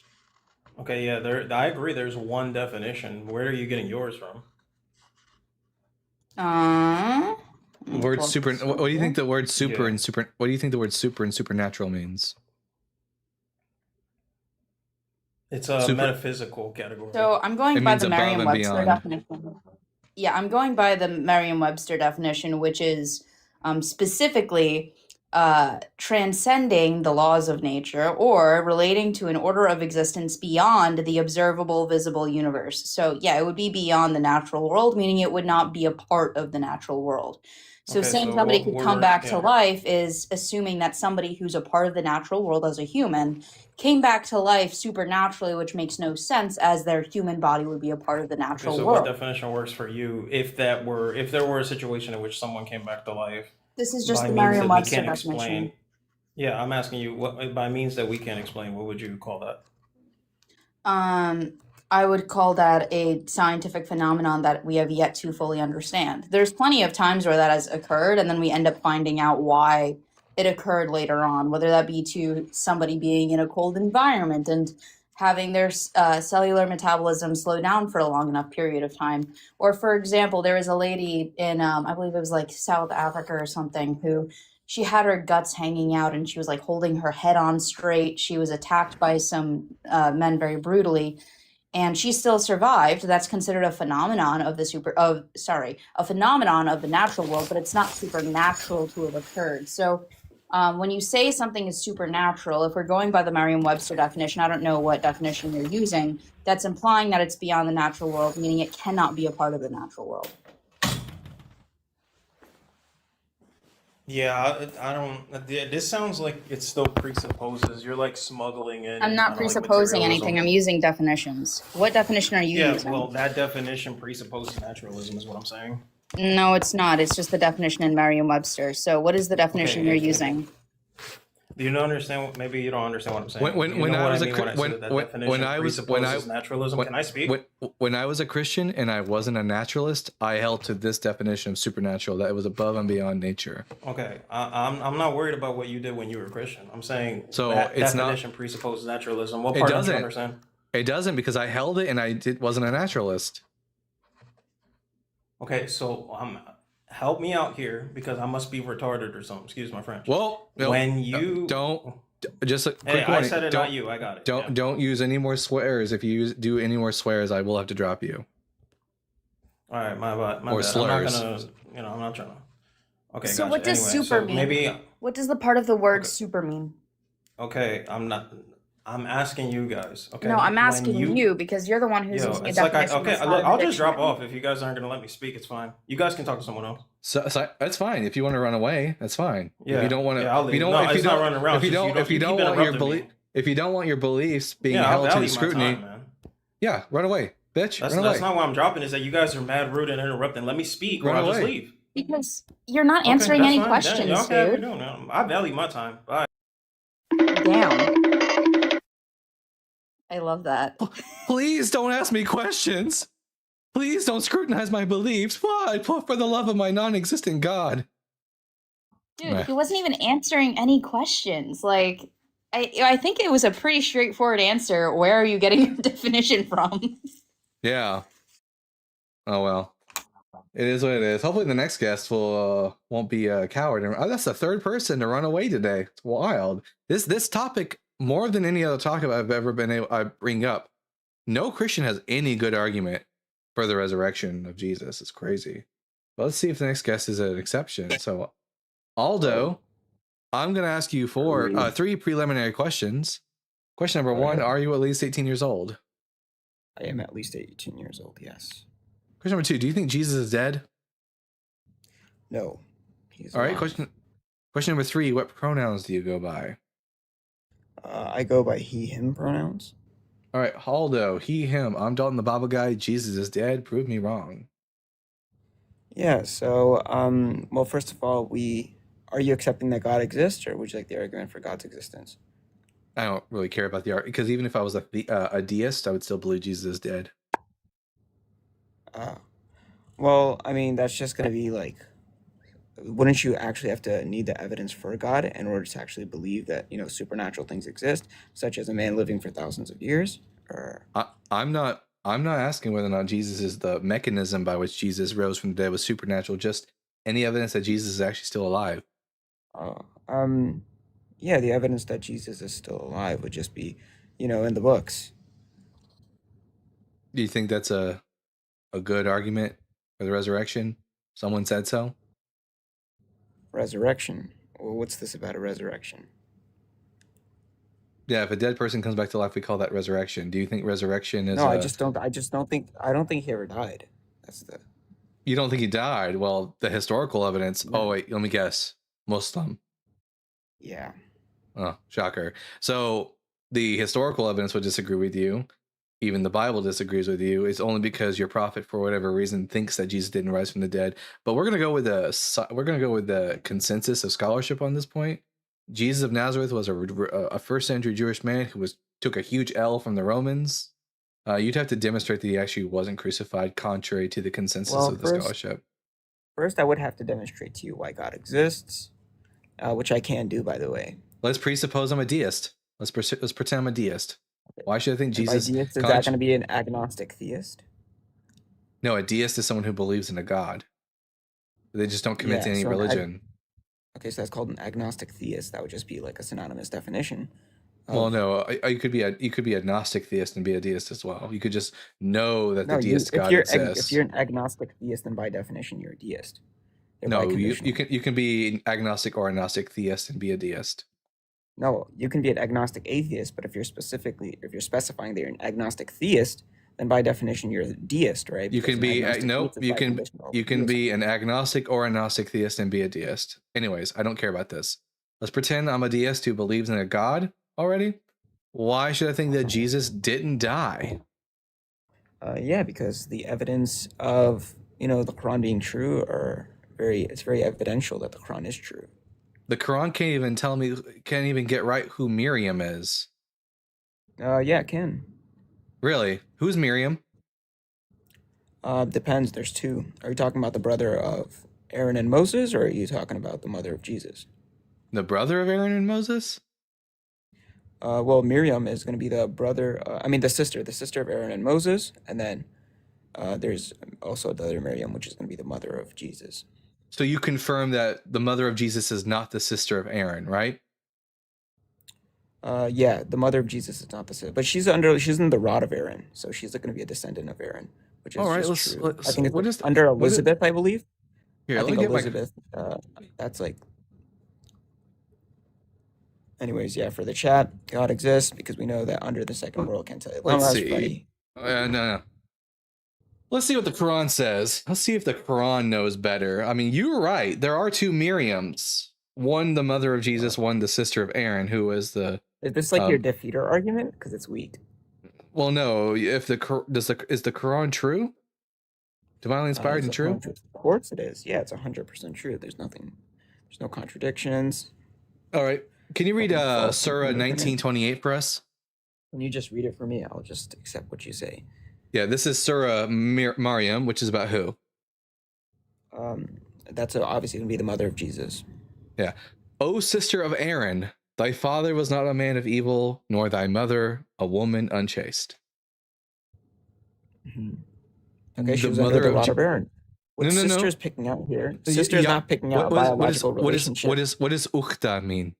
Okay, yeah, I agree there's one definition. Where are you getting yours from? Word super. What do you think the word super and super? What do you think the word super and supernatural means? It's a metaphysical category. So I'm going by the Merriam-Webster definition. Yeah, I'm going by the Merriam-Webster definition, which is specifically transcending the laws of nature or relating to an order of existence beyond the observable, visible universe. So yeah, it would be beyond the natural world, meaning it would not be a part of the natural world. So saying somebody could come back to life is assuming that somebody who's a part of the natural world as a human came back to life supernaturally, which makes no sense as their human body would be a part of the natural world. What definition works for you if there were a situation in which someone came back to life? This is just the Merriam-Webster definition. Yeah, I'm asking you, what by means that we can't explain, what would you call that? I would call that a scientific phenomenon that we have yet to fully understand. There's plenty of times where that has occurred, and then we end up finding out why it occurred later on, whether that be to somebody being in a cold environment and having their cellular metabolism slow down for a long enough period of time. Or, for example, there was a lady in, I believe it was like South Africa or something, who she had her guts hanging out and she was like holding her head on straight. She was attacked by some men very brutally, and she still survived. That's considered a phenomenon of the a phenomenon of the natural world, but it's not supernatural to have occurred. So when you say something is supernatural, if we're going by the Merriam-Webster definition, I don't know what definition you're using, that's implying that it's beyond the natural world, meaning it cannot be a part of the natural world. Yeah, I don't. This sounds like it still presupposes you're like smuggling in. I'm not presupposing anything. I'm using definitions. What definition are you using? Yeah, well, that definition presupposes naturalism, is what I'm saying. No, it's not. It's just the definition in Merriam-Webster. So what is the definition you're using? Do you not understand? Maybe you don't understand what I'm saying. When I was naturalism, can I speak? When I was a Christian and I wasn't a naturalist, I held to this definition of supernatural, that it was above and beyond nature. Okay, I'm not worried about what you did when you were a Christian. I'm saying so that it's definition presupposes naturalism. What part don't you understand? It doesn't, because I held it and I wasn't a naturalist. Okay, so help me out here, because I must be retarded or something. Excuse my French. Well, when you don't just a quick hey, warning. I said it, not you. I got it. Don't use any more swears. If you do any more swears, I will have to drop you. All right, my bad. Or slurs. I'm not gonna. I'm not trying to. Okay. So gotcha. what does super mean? Maybe. What does the part of the word super mean? Okay, I'm asking you guys. Okay. No, I'm asking you because you're the one who's using a definition. Look, I'll just drop off if you guys aren't gonna let me speak. It's fine. You guys can talk to someone else. So that's fine. If you want to run away, that's fine. Yeah. If you don't want to, if you don't want your beliefs being held to scrutiny, yeah, run away, bitch. That's not why I'm dropping. Is that you guys are mad, rude, and interrupting. Let me speak, or I'll just leave. Because you're not answering any questions, dude. I value my time. Bye. Damn. I love that. Please don't ask me questions. Please don't scrutinize my beliefs. Why? For the love of my non-existent God. Dude, he wasn't even answering any questions. Like, I think it was a pretty straightforward answer. Where are you getting your definition from? Yeah. Oh well. It is what it is. Hopefully the next guest won't be a coward. That's the third person to run away today. It's wild. This topic, more than any other topic I've ever been able I bring up, no Christian has any good argument for the resurrection of Jesus. It's crazy. But let's see if the next guest is an exception. So, Aldo, I'm going to ask you three preliminary questions. Question number one, are you at least 18 years old? I am at least 18 years old, yes. Question number two, do you think Jesus is dead? No. He's all right, alive. question number three, what pronouns do you go by? I go by he, him pronouns. All right, Aldo, he, him. I'm Dalton the Bible Guy. Jesus is dead. Prove me wrong. Yeah, so, well, first of all, are you accepting that God exists, or would you like the argument for God's existence? I don't really care about the art, because even if I was a deist, I would still believe Jesus is dead. Well, I mean, that's just going to be like, wouldn't you actually have to need the evidence for God in order to actually believe that, supernatural things exist, such as a man living for thousands of years? Or I'm not asking whether or not Jesus is the mechanism by which Jesus rose from the dead was supernatural, just any evidence that Jesus is actually still alive. Yeah, the evidence that Jesus is still alive would just be, in the books. Do you think that's a good argument for the resurrection? Someone said so? Resurrection? Well, what's this about a resurrection? Yeah, if a dead person comes back to life, we call that resurrection. Do you think resurrection is? No, I don't think he ever died. You don't think he died? Well, the historical evidence. No. Oh wait, let me guess. Muslim. Yeah. Oh, shocker. So the historical evidence would disagree with you. Even the Bible disagrees with you. It's only because your prophet, for whatever reason, thinks that Jesus didn't rise from the dead. But we're gonna go with the consensus of scholarship on this point. Jesus of Nazareth was a first century Jewish man who took a huge L from the Romans. You'd have to demonstrate that he actually wasn't crucified, contrary to the consensus Well, of the scholarship. first, I would have to demonstrate to you why God exists, which I can do, by the way. Let's presuppose I'm a deist. Let's pretend I'm a deist. Why should I think And by Jesus? deist, is that going to be an agnostic theist? No, a deist is someone who believes in a god. They just don't commit Yeah, to any so religion. Okay, so that's called an agnostic theist. That would just be like a synonymous definition. Well, no, you could be a agnostic theist and be a deist as well. You could just know that the deist God exists. If you're an agnostic theist, then by definition you're a deist. No, you can be an agnostic or agnostic theist and be a deist. No, you can be an agnostic atheist, but if you're specifying that you're an agnostic theist, then by definition you're a deist, right? You can be you can be an agnostic or agnostic theist and be a deist. Anyways, I don't care about this. Let's pretend I'm a deist who believes in a god already. Why should I think that Jesus didn't die? Yeah, because the evidence of the Quran being true it's very evidential that the Quran is true. The Quran can't even get right who Miriam is. Yeah, it can. Really? Who's Miriam? Depends. There's two. Are you talking about the brother of Aaron and Moses, or are you talking about the mother of Jesus? The brother of Aaron and Moses? Well, Miriam is going to be the sister of Aaron and Moses, and then there's also the other Miriam, which is going to be the mother of Jesus. So you confirm that the mother of Jesus is not the sister of Aaron, right? Yeah, the mother of Jesus is not the sister, but she's in the rod of Aaron, so she's going to be a descendant of Aaron, which is all right. true. I think it's under Elizabeth, I believe. Here, I think Elizabeth. That's like. Anyways, yeah, for the chat, God exists because we know that under the second world can tell you. Let's see. No. Let's see what the Quran says. Let's see if the Quran knows better. I mean, you were right. There are two Miriams. One, the mother of Jesus. One, the sister of Aaron, who was the. Is this like your defeater argument? Because it's weak. Well, no. If is the Quran true? Divinely inspired and true? Of course it is. Yeah, it's 100% true. There's no contradictions. All right. Can you read Surah 1928 for us? When you just read it for me, I'll just accept what you say. Yeah, this is Surah Maryam, which is about who? That's obviously going to be the mother of Jesus. Yeah. O sister of Aaron, thy father was not a man of evil, nor thy mother a woman unchaste. Mm-hmm. Okay, she was under the rod of Aaron. What sister is picking out here? Sister is not picking out a biological relationship. What does ukhta mean?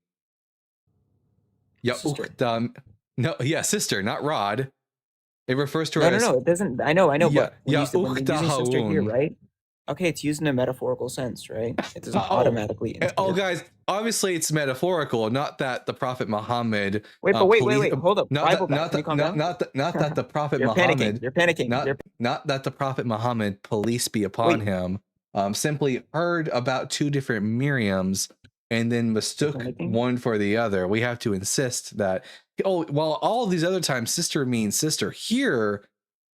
Yeah, ukhta. No, yeah, sister, not rod. It refers to her. No, it doesn't. I know. Yeah, but when you're using sister here, right? Okay, it's used in a metaphorical sense, right? It doesn't automatically. Guys, obviously it's metaphorical. Not that the Prophet Muhammad. Wait, hold up. Not that the Prophet Muhammad. You're panicking. Not that the Prophet Muhammad, peace be upon him, simply heard about two different Miriams and then mistook one for the other. We have to insist that. While all these other times sister means sister, here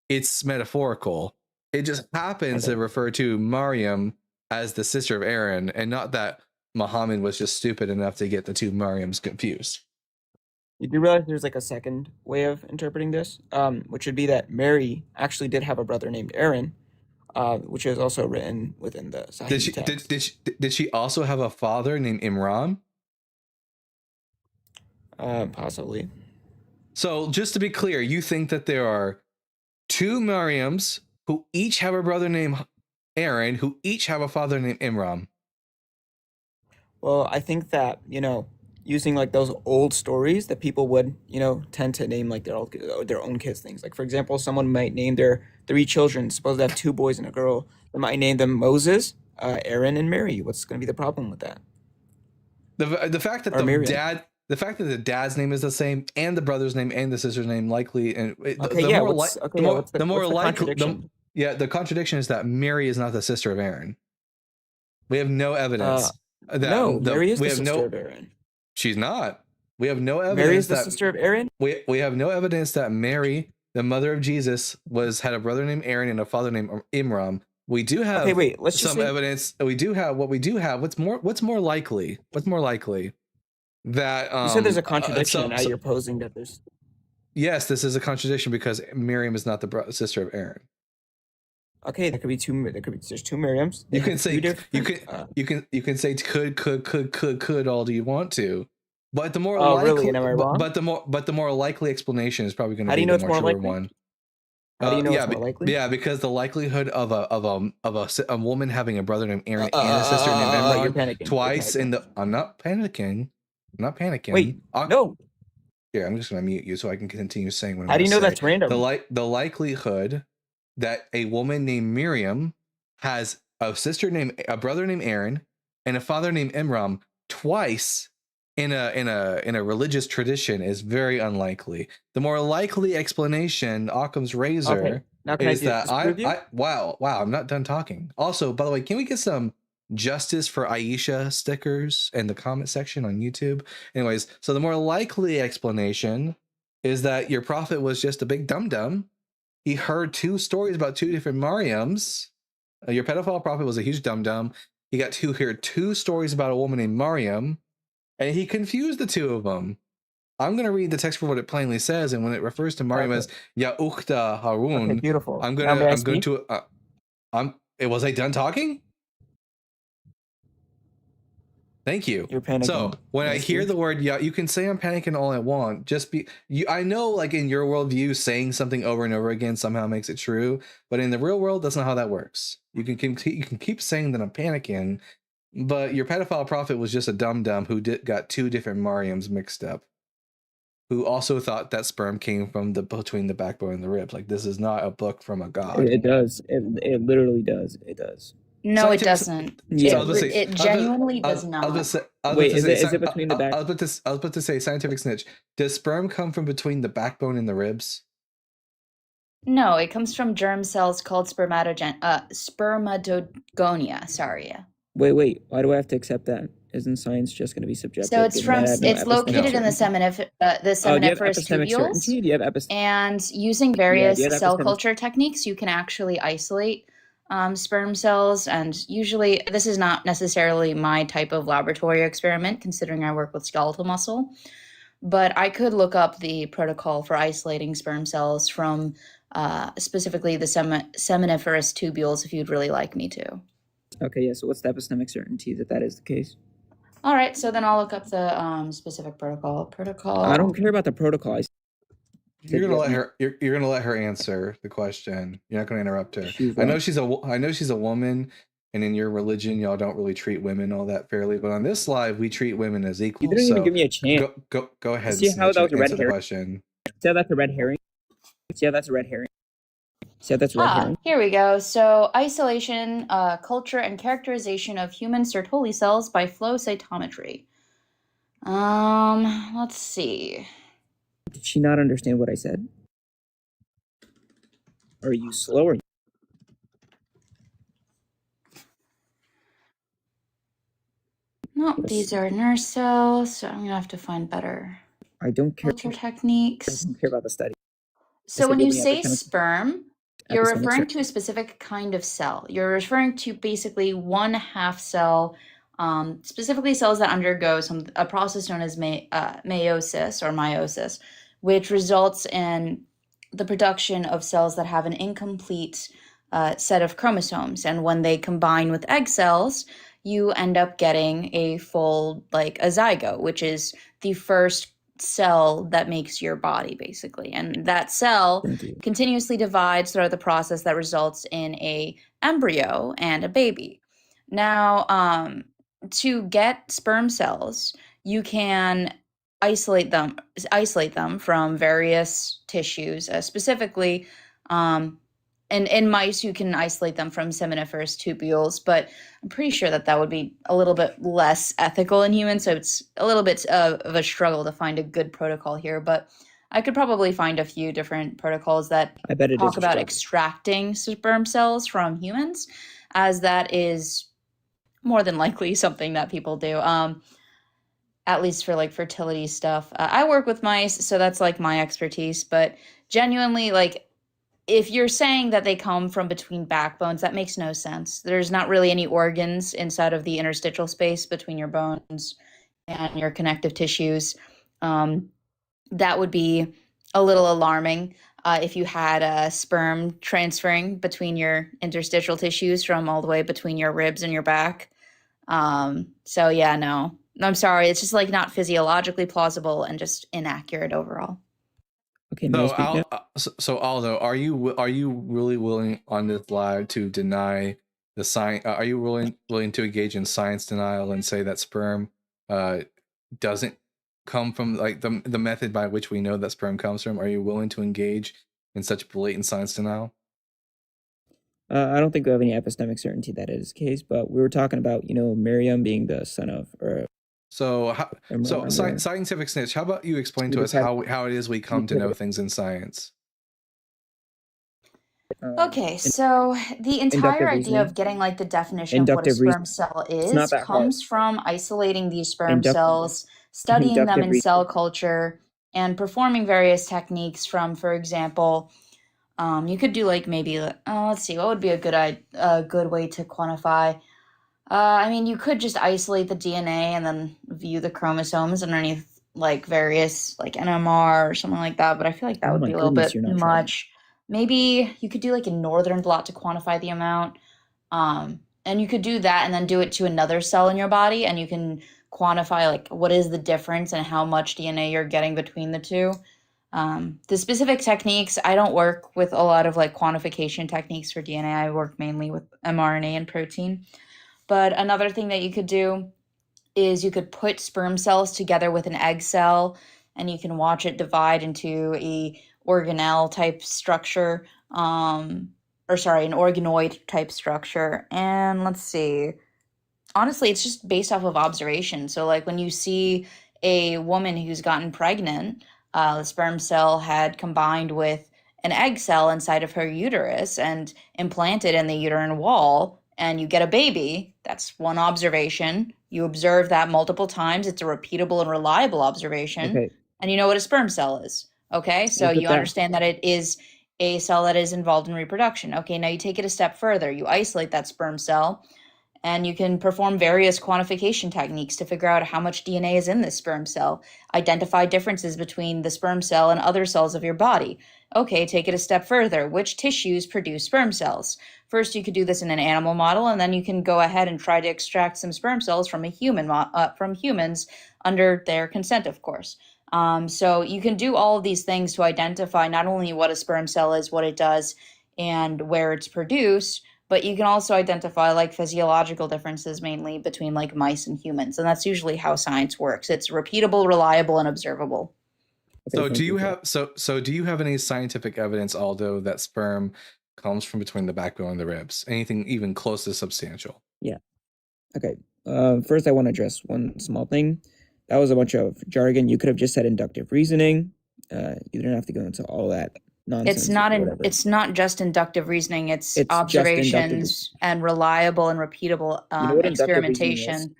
it's metaphorical. It just happens to refer to Maryam as the sister of Aaron, and not that Muhammad was just stupid enough to get the two Maryams confused. You do realize there's like a second way of interpreting this, which would be that Mary actually did have a brother named Aaron, which is also written within the Sahih text. Did she also have a father named Imran? Possibly. So just to be clear, you think that there are two Maryams who each have a brother named Aaron, who each have a father named Imran? Well, I think that, using like those old stories that people would, tend to name like their own kids things. Like, for example, someone might name their 3 children, suppose they have 2 boys and a girl. They might name them Moses, Aaron, and Mary. What's going to be the problem with that? The fact that the fact that the dad's name is the same and the brother's name and the sister's name likely, and the contradiction is that Mary is not the sister of Aaron. We have no evidence. Mary is the sister of Aaron. She's not. We have no evidence. Mary is the sister of Aaron. We have no evidence that Mary, the mother of Jesus, had a brother named Aaron and a father named Imran. We do have evidence. What's more likely? What's more likely? That you said there's a contradiction, and now you're posing that there's. yes, this is a contradiction because Miriam is not the sister of Aaron. Okay, there could be two. There's two Miriams. You can say you can say could all you want to, but the more likely, really? And am I wrong? but the more likely explanation is probably going to How do be you know the it's more more true likely? one. How do you know it's more likely? Yeah, because the likelihood of a woman having a brother named Aaron and a sister named Imran twice in the. I'm not panicking. Wait, no. Here, I'm just going to mute you so I can continue saying what I'm How do you know say. that's random? The likelihood that a woman named Miriam has a brother named Aaron and a father named Imran twice in a religious tradition is very unlikely. The more likely explanation, Occam's razor, is that I'm not done talking. Also, by the way, can we get some justice for Aisha stickers in the comment section on YouTube? Anyways, so the more likely explanation is that your prophet was just a big dum-dum. He heard two stories about two different Mariams. Your pedophile prophet was a huge dum-dum. He got to hear two stories about a woman named Mariam, and he confused the two of them. I'm going to read the text for what it plainly says, and when it refers to Mariam as Ya Ukhta Harun, Okay, beautiful. Was I done talking? Thank you. You're panicking. So when I hear the word "yeah," you can say I'm panicking all I want. I know, like in your worldview, saying something over and over again somehow makes it true, but in the real world, that's not how that works. You can keep saying that I'm panicking, but your pedophile prophet was just a dum-dum who got two different Mariams mixed up, who also thought that sperm came from between the backbone and the ribs. Like, this is not a book from a god. It does. It literally does. It does. No, it doesn't. It genuinely does not. Wait, is it between the back? I was about to say, scientific snitch. Does sperm come from between the backbone and the ribs? No, it comes from germ cells called spermatogonia. Sorry. Wait. Why do I have to accept that? Isn't science just going to be subjective? So it's located in the seminiferous tubules. Do you have epistemic? And using various cell culture techniques, you can actually isolate sperm cells. And usually, this is not necessarily my type of laboratory experiment, considering I work with skeletal muscle. But I could look up the protocol for isolating sperm cells from specifically the seminiferous tubules if you'd really like me to. Okay, yeah, so what's the epistemic certainty that is the case? All right, so then I'll look up the specific protocol. I don't care about the protocol. You're gonna let her answer the question. You're not gonna interrupt her. I know she's a woman, and in your religion, y'all don't really treat women all that fairly. But on this live, we treat women as equal. You didn't even give me a chance. Go ahead. See how that was a red herring? Question. See how that's a red herring? See how that's a red herring? Here we go. So isolation, culture, and characterization of human Sertoli cells by flow cytometry. Let's see. Did she not understand what I said? Or are you slower? No, these are nurse cells, so I'm gonna have to find better I don't care. culture techniques. I don't care about the study. So when you say sperm, you're referring to a specific kind of cell. You're referring to basically one half cell, specifically cells that undergo a process known as meiosis, which results in the production of cells that have an incomplete set of chromosomes. And when they combine with egg cells, you end up getting a full, a zygote, which is the first cell that makes your body, basically. And that cell continuously divides throughout the process that results in a embryo and a baby. Now, to get sperm cells, you can isolate them from various tissues, specifically in mice you can isolate them from seminiferous tubules, but I'm pretty sure that would be a little bit less ethical in humans, so it's a little bit of a struggle to find a good protocol here. But I could probably find a few different protocols that talk about extracting sperm cells from humans, as that is more than likely something that people do, at least for fertility stuff. I work with mice, so that's my expertise, but genuinely, if you're saying that they come from between backbones, that makes no sense. There's not really any organs inside of the interstitial space between your bones and your connective tissues. That would be a little alarming if you had a sperm transferring between your interstitial tissues from all the way between your ribs and your back. So yeah, no, I'm sorry. It's just like not physiologically plausible and just inaccurate overall. Okay, so Aldo, are you really willing on this live to deny the science? Are you willing to engage in science denial and say that sperm doesn't come from like the method by which we know that sperm comes from? Are you willing to engage in such blatant science denial? I don't think we have any epistemic certainty that it is the case, but we were talking about, Miriam being the son of, scientific snitch. How about you explain to us how it is we come to know things in science? Okay, so the entire idea of getting like the definition of what a sperm cell is comes from isolating these sperm cells, studying them in cell culture, and performing various techniques from, for example, you could do like maybe, let's see, what would be a good way to quantify? I mean, you could just isolate the DNA and then view the chromosomes underneath like various like NMR or something like that. But I feel like that would be a little bit much. Maybe you could do like a northern blot to quantify the amount. And you could do that and then do it to another cell in your body, and you can quantify like what is the difference and how much DNA you're getting between the two. The specific techniques, I don't work with a lot of like quantification techniques for DNA. I work mainly with mRNA and protein. But another thing that you could do is you could put sperm cells together with an egg cell, and you can watch it divide into a organelle type structure, an organoid type structure. And let's see, honestly, it's just based off of observation. So like when you see a woman who's gotten pregnant, the sperm cell had combined with an egg cell inside of her uterus and implanted in the uterine wall, and you get a baby. That's one observation. You observe that multiple times. It's a repeatable and reliable observation. Okay. And you know what a sperm cell is. Okay, so you understand that it is a cell that is involved in reproduction. Okay, now you take it a step further. You isolate that sperm cell, and you can perform various quantification techniques to figure out how much DNA is in this sperm cell, identify differences between the sperm cell and other cells of your body. Okay, take it a step further. Which tissues produce sperm cells? First, you could do this in an animal model, and then you can go ahead and try to extract some sperm cells from from humans under their consent, of course. So you can do all of these things to identify not only what a sperm cell is, what it does, and where it's produced, but you can also identify like physiological differences mainly between like mice and humans. And that's usually how science works. It's repeatable, reliable, and observable. So do you have any scientific evidence, Aldo, that sperm comes from between the backbone and the ribs? Anything even close to substantial? Yeah. Okay. First, I want to address one small thing. That was a bunch of jargon. You could have just said inductive reasoning. You don't have to go into all that nonsense. It's not just inductive reasoning. It's observations and reliable and repeatable experimentation.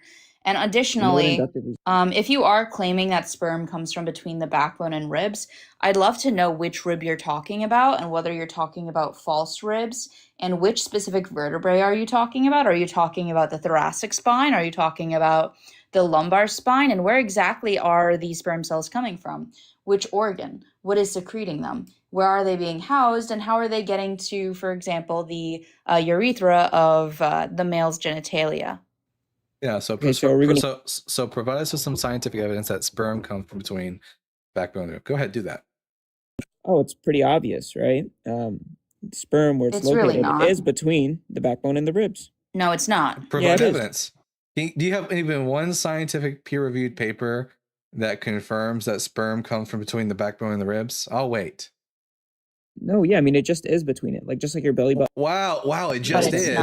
And additionally, if you are claiming that sperm comes from between the backbone and ribs, I'd love to know which rib you're talking about and whether you're talking about false ribs, and which specific vertebrae are you talking about? Are you talking about the thoracic spine? Are you talking about the lumbar spine? And where exactly are these sperm cells coming from? Which organ? What is secreting them? Where are they being housed? And how are they getting to, for example, the urethra of the male's genitalia? Yeah, so provide us with some scientific evidence that sperm comes from between backbone and rib. Go ahead, do that. Oh, it's pretty obvious, right? Sperm, where it's located, really is between the backbone and the ribs. No, it's not. Provide evidence. Do you have even one scientific peer-reviewed paper that confirms that sperm comes from between the backbone and the ribs? I'll wait. No, yeah, I mean, it just is between it, like just like your belly button. Wow, it just is.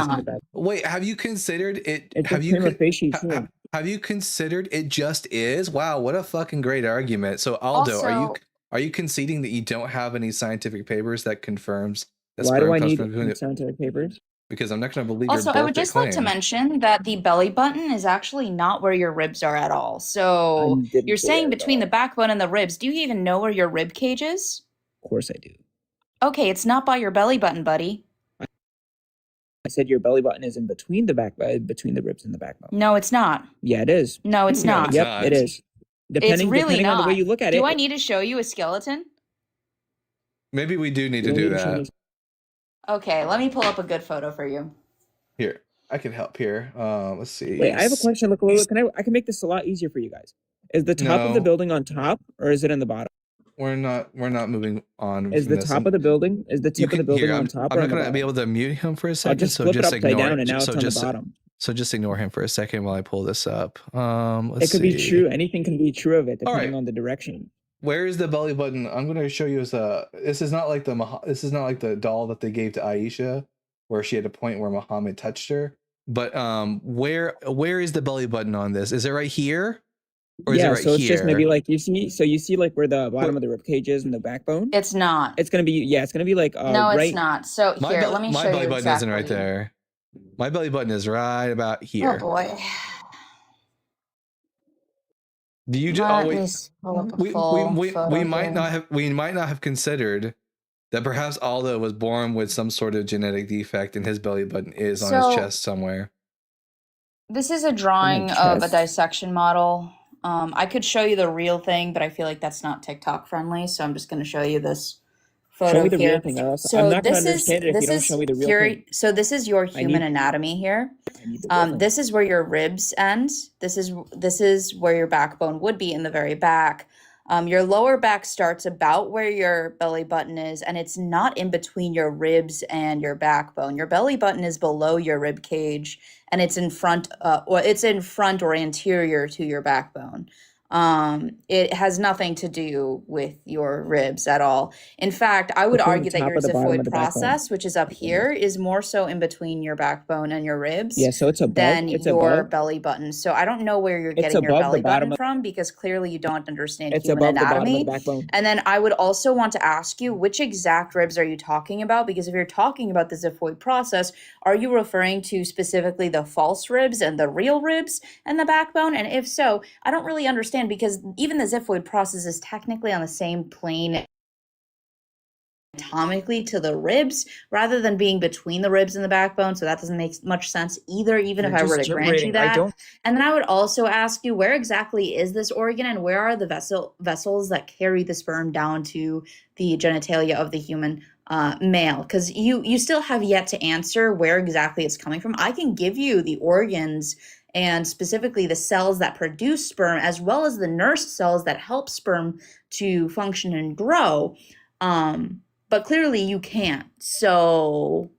Wait, have you considered it? Have you considered it just is? Wow, what a fucking great argument. So Aldo, are you conceding that you don't have any scientific papers that confirms that sperm comes from between scientific papers? Because I'm not going to believe. Also, I would just like to mention that the belly button is actually not where your ribs are at all. So you're saying between the backbone and the ribs. Do you even know where your rib cage is? Of course I do. Okay, it's not by your belly button, buddy. I said your belly button is in between between the ribs and the backbone. No, it's not. Yeah, it is. No, it's not. Yep, it is. Depending on the way you look at it. Do I need to show you a skeleton? Maybe we do need to do that. Okay, let me pull up a good photo for you. Here, I can help here. Let's see. Wait, I have a question. Look, I can make this a lot easier for you guys. Is the top of the building on top, or is it in the bottom? We're not moving on. Is the top of the building? Is the tip of the building on top? I'm not gonna be able to mute him for a second. I'll just flip it upside down, and now it's on the bottom. So just ignore him for a second while I pull this up. It could be true. Anything can be true of it, depending on the direction. Where is the belly button? I'm going to show you this is not like the doll that they gave to Aisha, where she had a point where Muhammad touched her. But where is the belly button on this? Is it right here? Or is it right so it's here? just maybe like you see like where the bottom of the rib cage is and the backbone. It's not. It's gonna be like no, right... it's not. So here, let me show you. My belly button isn't right there. My belly button is right about here. Oh boy. Do you just we might not have considered that perhaps Aldo was born with some sort of genetic defect and his belly button is on his chest somewhere. This is a drawing of a dissection model. I could show you the real thing, but I feel like that's not TikTok friendly, so I'm just going to show you this photo show me the here. Real thing, I'm not going to understand it if you don't show me the real thing. So this is your human anatomy here. This is where your ribs end. This is where your backbone would be in the very back. Your lower back starts about where your belly button is, and it's not in between your ribs and your backbone. Your belly button is below your rib cage, and it's in front or anterior to your backbone. It has nothing to do with your ribs at all. In fact, I would argue that your xiphoid process, which is up here, is more so in between your backbone and your ribs so it's above, than your belly button. So I don't know where you're getting your belly button from, because clearly you don't understand human anatomy. And then I would also want to ask you, which exact ribs are you talking about? Because if you're talking about the xiphoid process, are you referring to specifically the false ribs and the real ribs and the backbone? And if so, I don't really understand, because even the xiphoid process is technically on the same plane anatomically to the ribs rather than being between the ribs and the backbone. So that doesn't make much sense either, even if I were to grant you that. And then I would also ask you, where exactly is this organ, and where are the vessels that carry the sperm down to the genitalia of the human male? Because you still have yet to answer where exactly it's coming from. I can give you the organs and specifically the cells that produce sperm, as well as the nurse cells that help sperm to function and grow. But clearly you can't. So.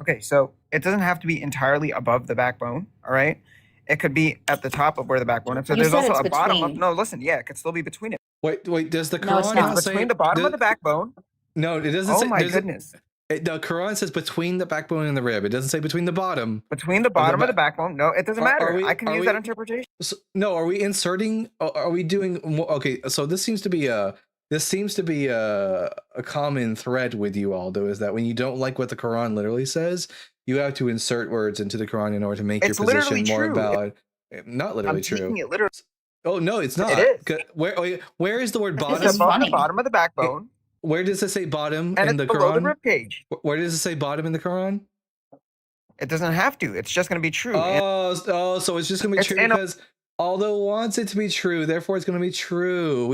Okay, so it doesn't have to be entirely above the backbone, all right? It could be at the top of where the backbone is. So there's also a bottom of, no, listen, it could still be between it. Wait, does the Quran not say between the bottom of the backbone? No, it doesn't say. Oh my goodness. The Quran says between the backbone and the rib. It doesn't say between the bottom. Between the bottom of the backbone. No, it doesn't matter. I can use that interpretation. No, are we inserting? Are we doing? Okay, so this seems to be a common thread with you, Aldo, is that when you don't like what the Quran literally says, you have to insert words into the Quran in order to make your position more valid. Not literally true. Taking it literally. Oh no, it's not. It is. Where is the word bottom? It's above the bottom of the backbone. Where does it say bottom and in the below Quran? The rib cage. Where does it say bottom in the Quran? It doesn't have to. It's just going to be true. So it's just going to be true because Aldo wants it to be true. Therefore, it's going to be true.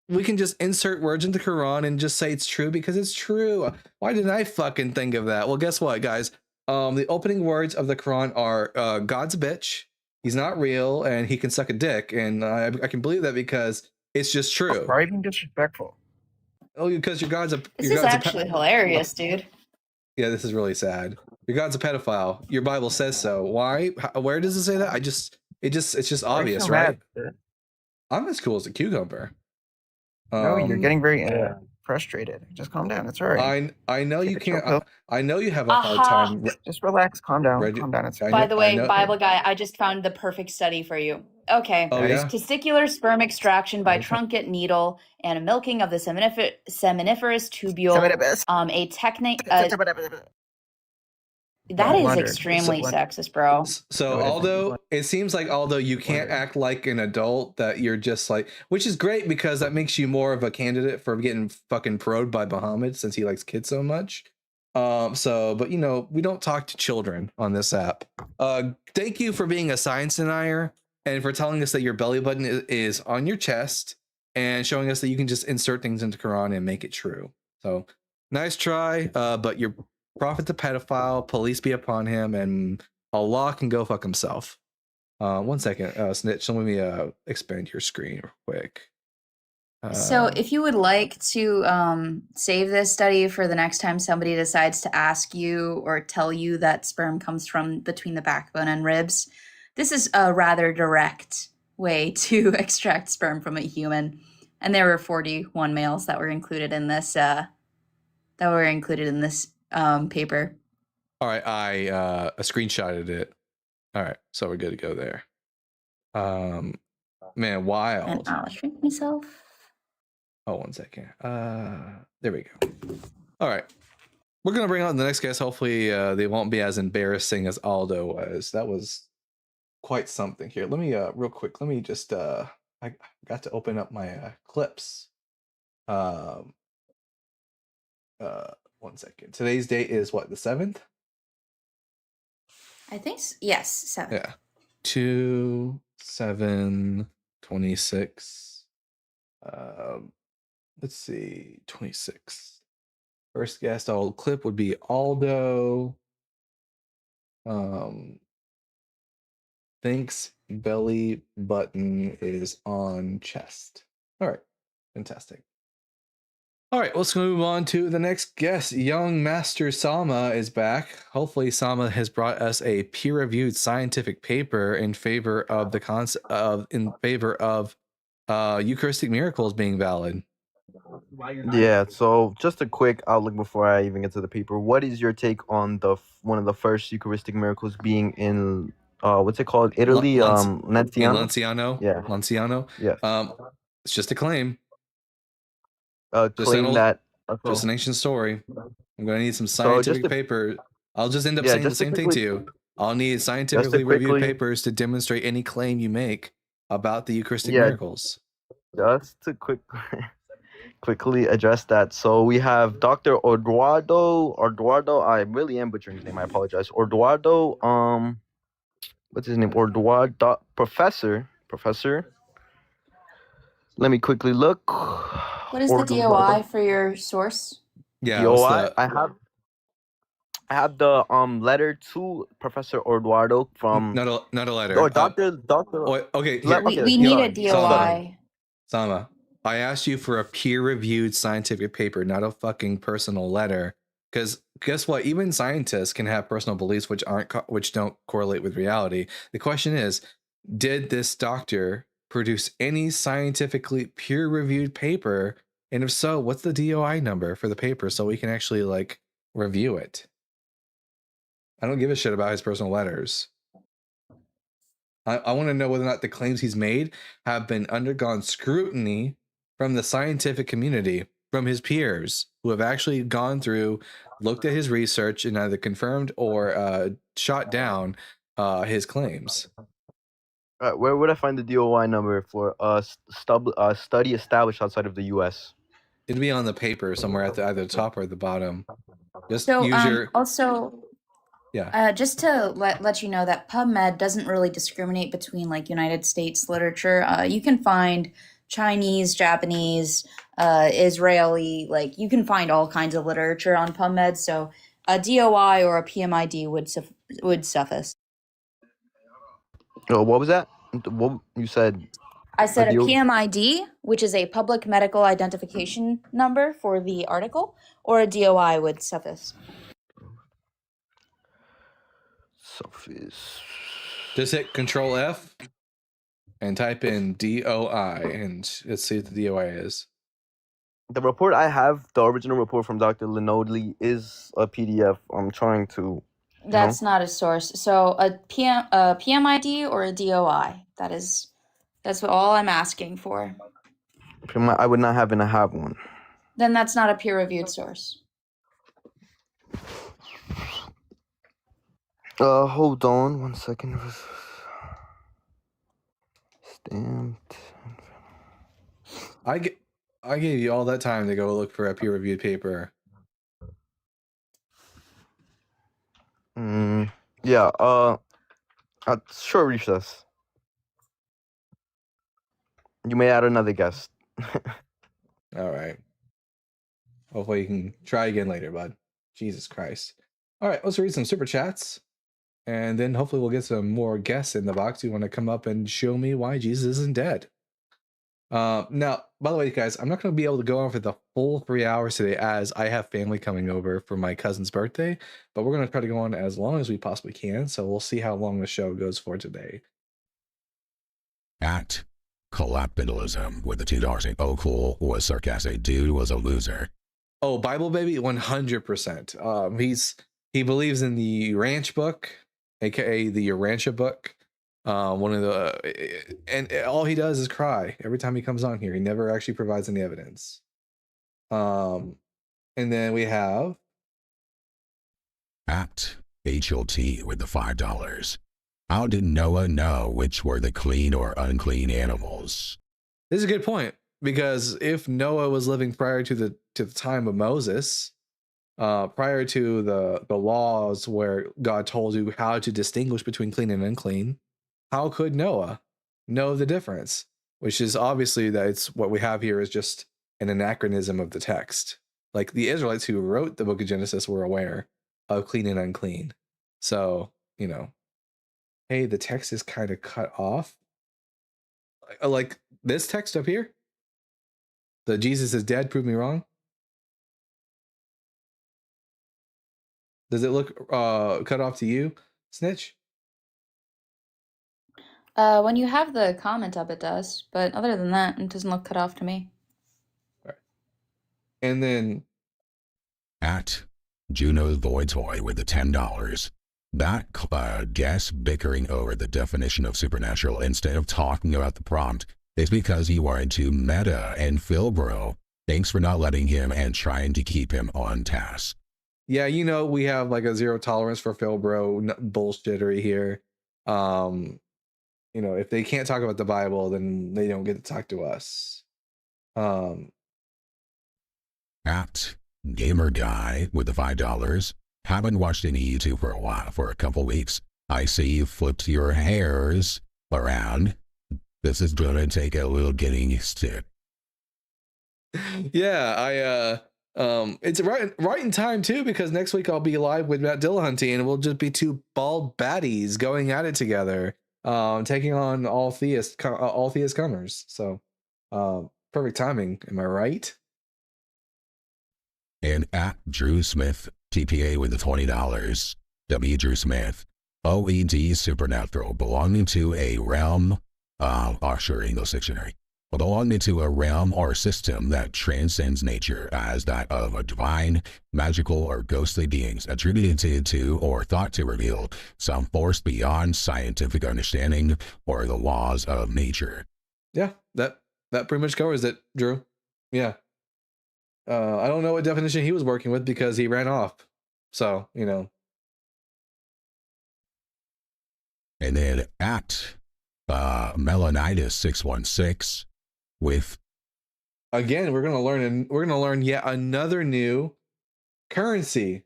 We can just insert words into the Quran and just say it's true because it's true. Why didn't I fucking think of that? Well, guess what, guys? The opening words of the Quran are God's a bitch. He's not real, and he can suck a dick. And I can believe that because it's just true. Why even disrespectful? Oh, because your God's a. This is actually hilarious, dude. Yeah, this is really sad. Your God's a pedophile. Your Bible says so. Why? Where does it say that? It's just obvious, right? I'm as cool as a cucumber. No, you're getting very frustrated. Just calm down. It's all right. I know you can't. I know you have a hard time. Just relax. Calm down. Calm down. It's fine. By the way, Bible guy, I just found the perfect study for you. Okay. Oh, yeah? Testicular sperm extraction by truncate needle and a milking of the seminiferous tubule. A technique. That is extremely sexist, bro. So although it seems like you can't act like an adult, that you're just like, which is great because that makes you more of a candidate for getting fucking probed by Muhammad since he likes kids so much. But you know, we don't talk to children on this app. Thank you for being a science denier and for telling us that your belly button is on your chest and showing us that you can just insert things into Quran and make it true. So nice try, but your prophet's a pedophile. Police be upon him, and Allah can go fuck himself. 1 second, Snitch. Let me expand your screen real quick. So if you would like to save this study for the next time somebody decides to ask you or tell you that sperm comes from between the backbone and ribs, this is a rather direct way to extract sperm from a human. And there were 41 males that were included in this paper. All right, I screenshotted it. All right, so we're good to go there. Man, wild. And I'll shrink myself. Oh, 1 second. There we go. All right. We're going to bring on the next guest. Hopefully they won't be as embarrassing as Aldo was. That was quite something here. Let me, real quick, let me just, I got to open up my clips. 1 second. Today's date is what, the 7th? I think, yes, 7. Yeah. 2/7/26. Let's see, 26. First guest clip would be Aldo. Thinks belly button is on chest. All right, fantastic. All right, let's move on to the next guest. Young Master Sama is back. Hopefully, Sama has brought us a peer-reviewed scientific paper in favor of the concept of Eucharistic miracles being valid. Yeah, so just a quick outlook before I even get to the paper. What is your take on one of the first Eucharistic miracles being in what's it called? Italy, Lanciano? Lanciano? Yeah. Lanciano? Yeah. It's just a claim. Claim that just an ancient story. I'm gonna need some scientific paper. I'll just end up saying the same thing to you. I'll need scientifically reviewed papers to demonstrate any claim you make about the Eucharistic miracles. Just to quickly address that. So we have Dr. Eduardo, I really am butchering his name, I apologize. Eduardo, what's his name? Eduardo, Professor. Let me quickly look. What is the DOI for your source? Yeah, DOI, I have the letter to Professor Eduardo from not a letter. Oh, Doctor. Okay, we need a DOI. Sama, I asked you for a peer-reviewed scientific paper, not a fucking personal letter. Because guess what? Even scientists can have personal beliefs which don't correlate with reality. The question is, did this doctor produce any scientifically peer-reviewed paper? And if so, what's the DOI number for the paper so we can actually like review it? I don't give a shit about his personal letters. I want to know whether or not the claims he's made have been undergone scrutiny from the scientific community, from his peers who have actually gone through, looked at his research and either confirmed or shot down his claims. Where would I find the DOI number for a study established outside of the U.S.? It'd be on the paper somewhere at either the top or the bottom. Just so use your... Also... Yeah. Just to let you know that PubMed doesn't really discriminate between like United States literature. You can find Chinese, Japanese, Israeli, like you can find all kinds of literature on PubMed. So a DOI or a PMID would suffice. Oh, what was that? What you said? I said a PMID, which is a public medical identification number for the article, or a DOI would suffice. Just hit Control F and type in DOI and let's see what the DOI is. The report I have, the original report from Dr. Linodley, is a PDF. I'm trying to. That's not a source. So a PMID or a DOI. That's what all I'm asking for. I would not happen to have one. Then that's not a peer-reviewed source. Hold on 1 second. Stamped. I gave you all that time to go look for a peer-reviewed paper. Yeah. Short recess. You may add another guest. All right. Hopefully you can try again later, bud. Jesus Christ. All right, let's read some super chats. And then hopefully we'll get some more guests in the box who want to come up and show me why Jesus isn't dead. Now, by the way, guys, I'm not going to be able to go on for the full 3 hours today as I have family coming over for my cousin's birthday, but we're going to try to go on as long as we possibly can. So we'll see how long the show goes for today. At Collapitalism with the $2 saying, oh, cool, was sarcastic. Dude was a loser. Oh, Bible Baby, 100%. He believes in the Ranch book, aka the Urantia book. One of the, and all he does is cry every time he comes on here. He never actually provides any evidence. And then we have at HLT with the $5. How did Noah know which were the clean or unclean animals? This is a good point, because if Noah was living prior to the time of Moses, prior to the laws where God told you how to distinguish between clean and unclean, how could Noah know the difference? Which is obviously that it's what we have here is just an anachronism of the text. Like the Israelites who wrote the book of Genesis were aware of clean and unclean. So, you know, hey, the text is kind of cut off. Like this text up here, the Jesus is dead, prove me wrong. Does it look cut off to you, Snitch? When you have the comment up, it does. But other than that, it doesn't look cut off to me. All right. And then at Juno's Void Toy with the $10. That guess bickering over the definition of supernatural instead of talking about the prompt is because he wanted to meta and Phil bro. Thanks for not letting him and trying to keep him on task. Yeah, you know, we have like a zero tolerance for Phil bro bullshittery here. You know, if they can't talk about the Bible, then they don't get to talk to us. At Gamer Guy with the $5. Haven't watched any YouTube for a while, for a couple weeks. I see you flipped your hairs around. This is gonna take a little getting used to. Yeah, it's right in time too, because next week I'll be live with Matt Dillahunty and we'll just be two bald baddies going at it together, taking on all theist comers. So, perfect timing. Am I right? And at Drew Smith TPA with the $20. W. Drew Smith. OED supernatural belonging to a realm. Sure, English dictionary. Belonging to a realm or system that transcends nature as that of a divine, magical, or ghostly beings attributed to or thought to reveal some force beyond scientific understanding or the laws of nature. Yeah, that pretty much covers it, Drew. Yeah. I don't know what definition he was working with because he ran off. So, you know. And then at Melanitis616 with, again, we're gonna learn yet another new currency.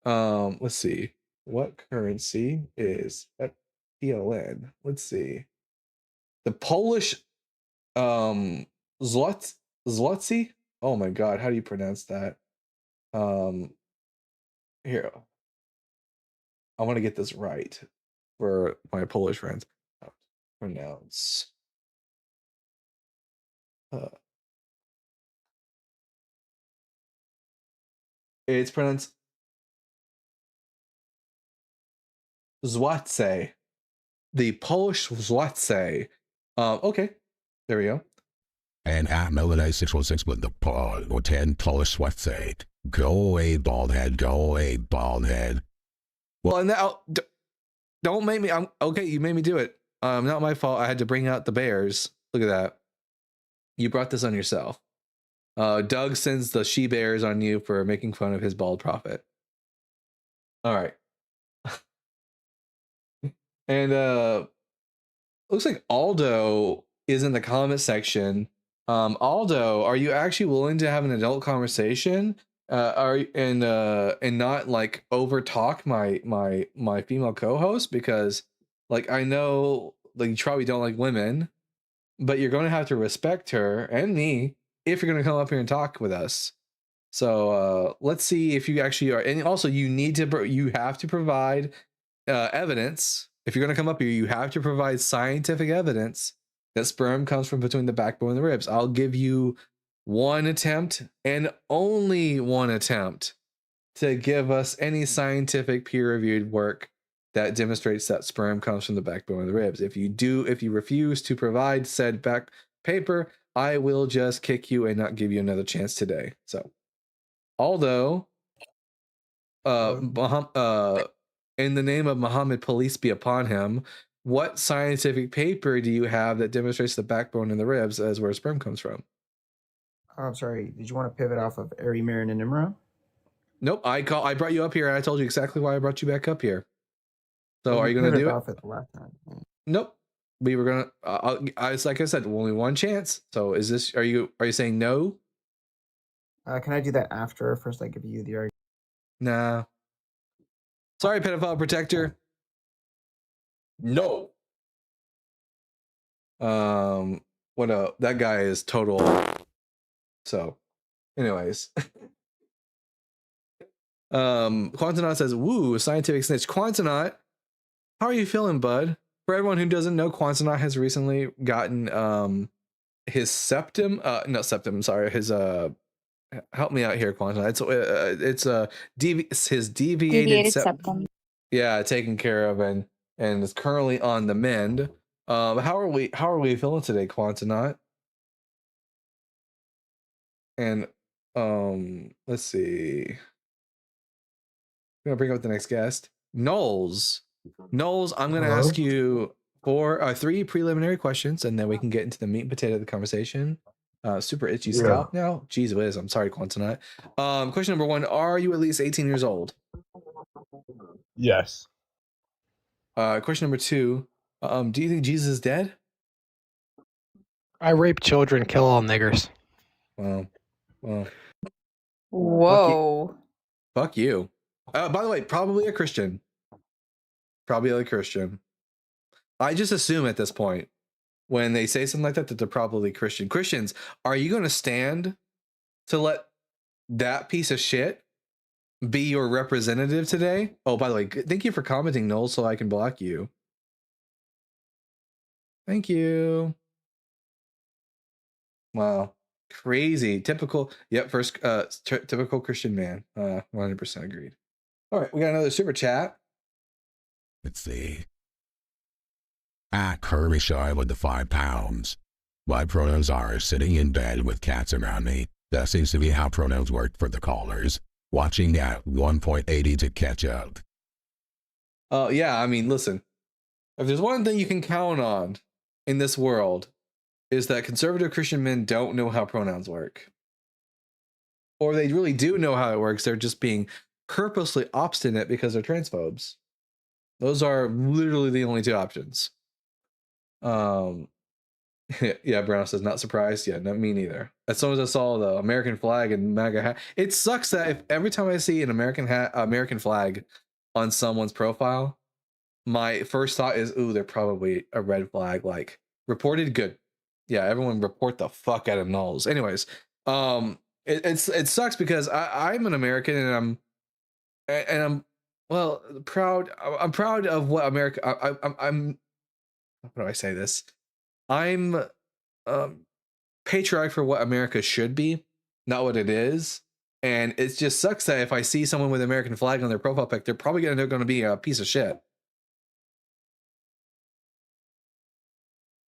Let's see what currency is at PLN. Let's see, the Polish zloty. Oh my God, how do you pronounce that? Here, I want to get this right for my Polish friends. Pronounce. It's pronounced Zloty. The Polish Zloty. Okay, there we go. And at Melody616 with the 10 Polish Zloty. Go away, bald head. Go away, bald head. Well, and now don't make me. Okay, you made me do it. Not my fault. I had to bring out the bears. Look at that. You brought this on yourself. Doug sends the she bears on you for making fun of his bald prophet. All right. And looks like Aldo is in the comment section. Aldo, are you actually willing to have an adult conversation? And not like over talk my female co-host, because like I know like you probably don't like women, but you're going to have to respect her and me if you're going to come up here and talk with us. So let's see if you actually are. And also, you have to provide evidence. If you're going to come up here, you have to provide scientific evidence that sperm comes from between the backbone and the ribs. I'll give you one attempt and only one attempt to give us any scientific peer-reviewed work that demonstrates that sperm comes from the backbone of the ribs. If you refuse to provide said back paper, I will just kick you and not give you another chance today. So, although, in the name of Muhammad, police be upon him, what scientific paper do you have that demonstrates the backbone and the ribs as where sperm comes from? I'm sorry. Did you want to pivot off of Ari, Marin, and Nimrod? Nope. I brought you up here. And I told you exactly why I brought you back up here. So are you going to do it? Off it the last time. Nope. We were going to. It's like I said, only one chance. So is this? Are you saying no? Can I do that after? First, I give you the argument. Nah. Sorry, pedophile protector. No. That guy is total. So, anyways. Quantanaut says, woo, scientific snitch. Quantanaut, how are you feeling, bud? For everyone who doesn't know, Quantanaut has recently gotten his septum, his help me out here, Quantanaut. It's his deviated septum. Yeah, taken care of and is currently on the mend. How are we feeling today, Quantanaut? And let's see. I'm gonna bring up the next guest, Knowles. Knowles, I'm gonna ask you three preliminary questions, and then we can get into the meat and potato of the conversation. Super itchy scalp now. Jeez whiz, I'm sorry, Quantanaut. Question number 1: are you at least 18 years old? Yes. Question number 2: do you think Jesus is dead? I rape children, kill all niggers. Well. Whoa. Fuck you. By the way, probably a Christian. I just assume at this point, when they say something like that they're probably Christian. Christians, are you going to stand to let that piece of shit be your representative today? Oh, by the way, thank you for commenting, Noel, so I can block you. Thank you. Wow. Crazy. Typical. Yep. First, typical Christian man. 100% agreed. All right. We got another super chat. Let's see. At Kirby Shy with the 5 pounds. My pronouns are sitting in bed with cats around me. That seems to be how pronouns work for the callers. Watching at 1.80 to catch up. Yeah. I mean, listen. If there's one thing you can count on in this world, is that conservative Christian men don't know how pronouns work. Or they really do know how it works. They're just being purposely obstinate because they're transphobes. Those are literally the only two options. Yeah, Brown says, not surprised. Yeah, not me neither. As soon as I saw the American flag and MAGA hat, it sucks that if every time I see an American flag on someone's profile, my first thought is, ooh, they're probably a red flag. Like, reported, good. Yeah, everyone report the fuck out of Knowles. Anyways, it sucks because I'm an American and I'm well proud. I'm proud of what America. I'm how do I say this? I'm patriotic for what America should be, not what it is. And it just sucks that if I see someone with an American flag on their profile pic, they're probably going to be a piece of shit.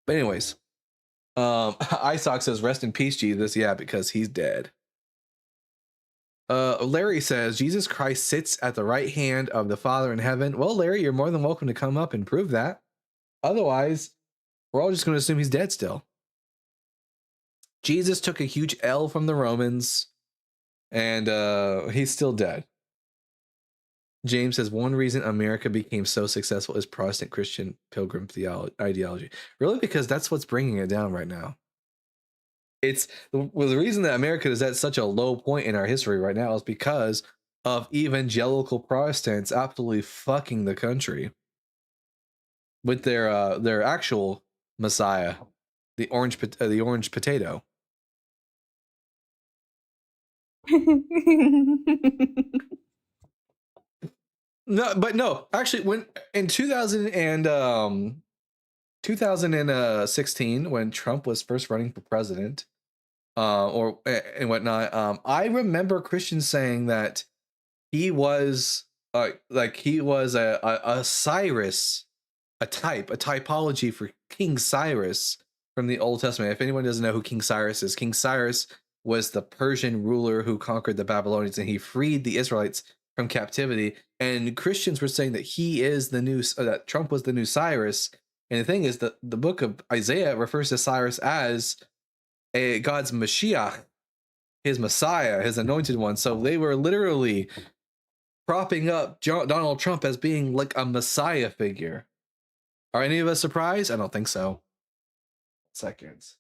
But anyways, Isock says, rest in peace, Jesus. Yeah, because he's dead. Larry says, Jesus Christ sits at the right hand of the Father in heaven. Well, Larry, you're more than welcome to come up and prove that. Otherwise, we're all just going to assume he's dead still. Jesus took a huge L from the Romans, and he's still dead. James says, one reason America became so successful is Protestant Christian pilgrim ideology. Really? Because that's what's bringing it down right now. It's the reason that America is at such a low point in our history right now is because of evangelical Protestants absolutely fucking the country with their actual Messiah, the orange potato. No, but no, actually, when in 2016, when Trump was first running for president, and whatnot, I remember Christians saying that he was he was a Cyrus, a typology for King Cyrus from the Old Testament. If anyone doesn't know who King Cyrus is, King Cyrus was the Persian ruler who conquered the Babylonians, and he freed the Israelites from captivity. And Christians were saying that he is the new, that Trump was the new Cyrus. And the thing is that the book of Isaiah refers to Cyrus as God's Mashiach, his Messiah, his anointed one. So they were literally propping up Donald Trump as being like a Messiah figure. Are any of us surprised? I don't think so. Seconds.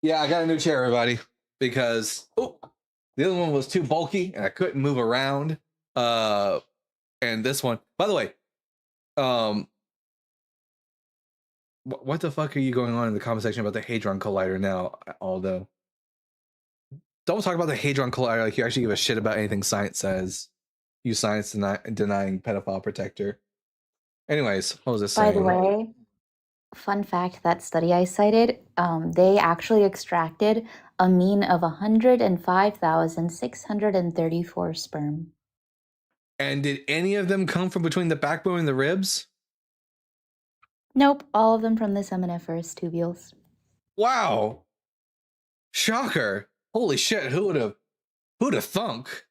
Yeah, I got a new chair, everybody, because the other one was too bulky and I couldn't move around. And this one, by the way, what the fuck are you going on in the comment section about the Hadron Collider now, Aldo? Don't talk about the Hadron Collider like you actually give a shit about anything science says. You science denying pedophile protector. Anyways, what was this saying? By the way, fun fact, that study I cited, they actually extracted a mean of 105,634 sperm. And did any of them come from between the backbone and the ribs? Nope, all of them from the seminiferous tubules. Wow. Shocker. Holy shit, who'd have thunk?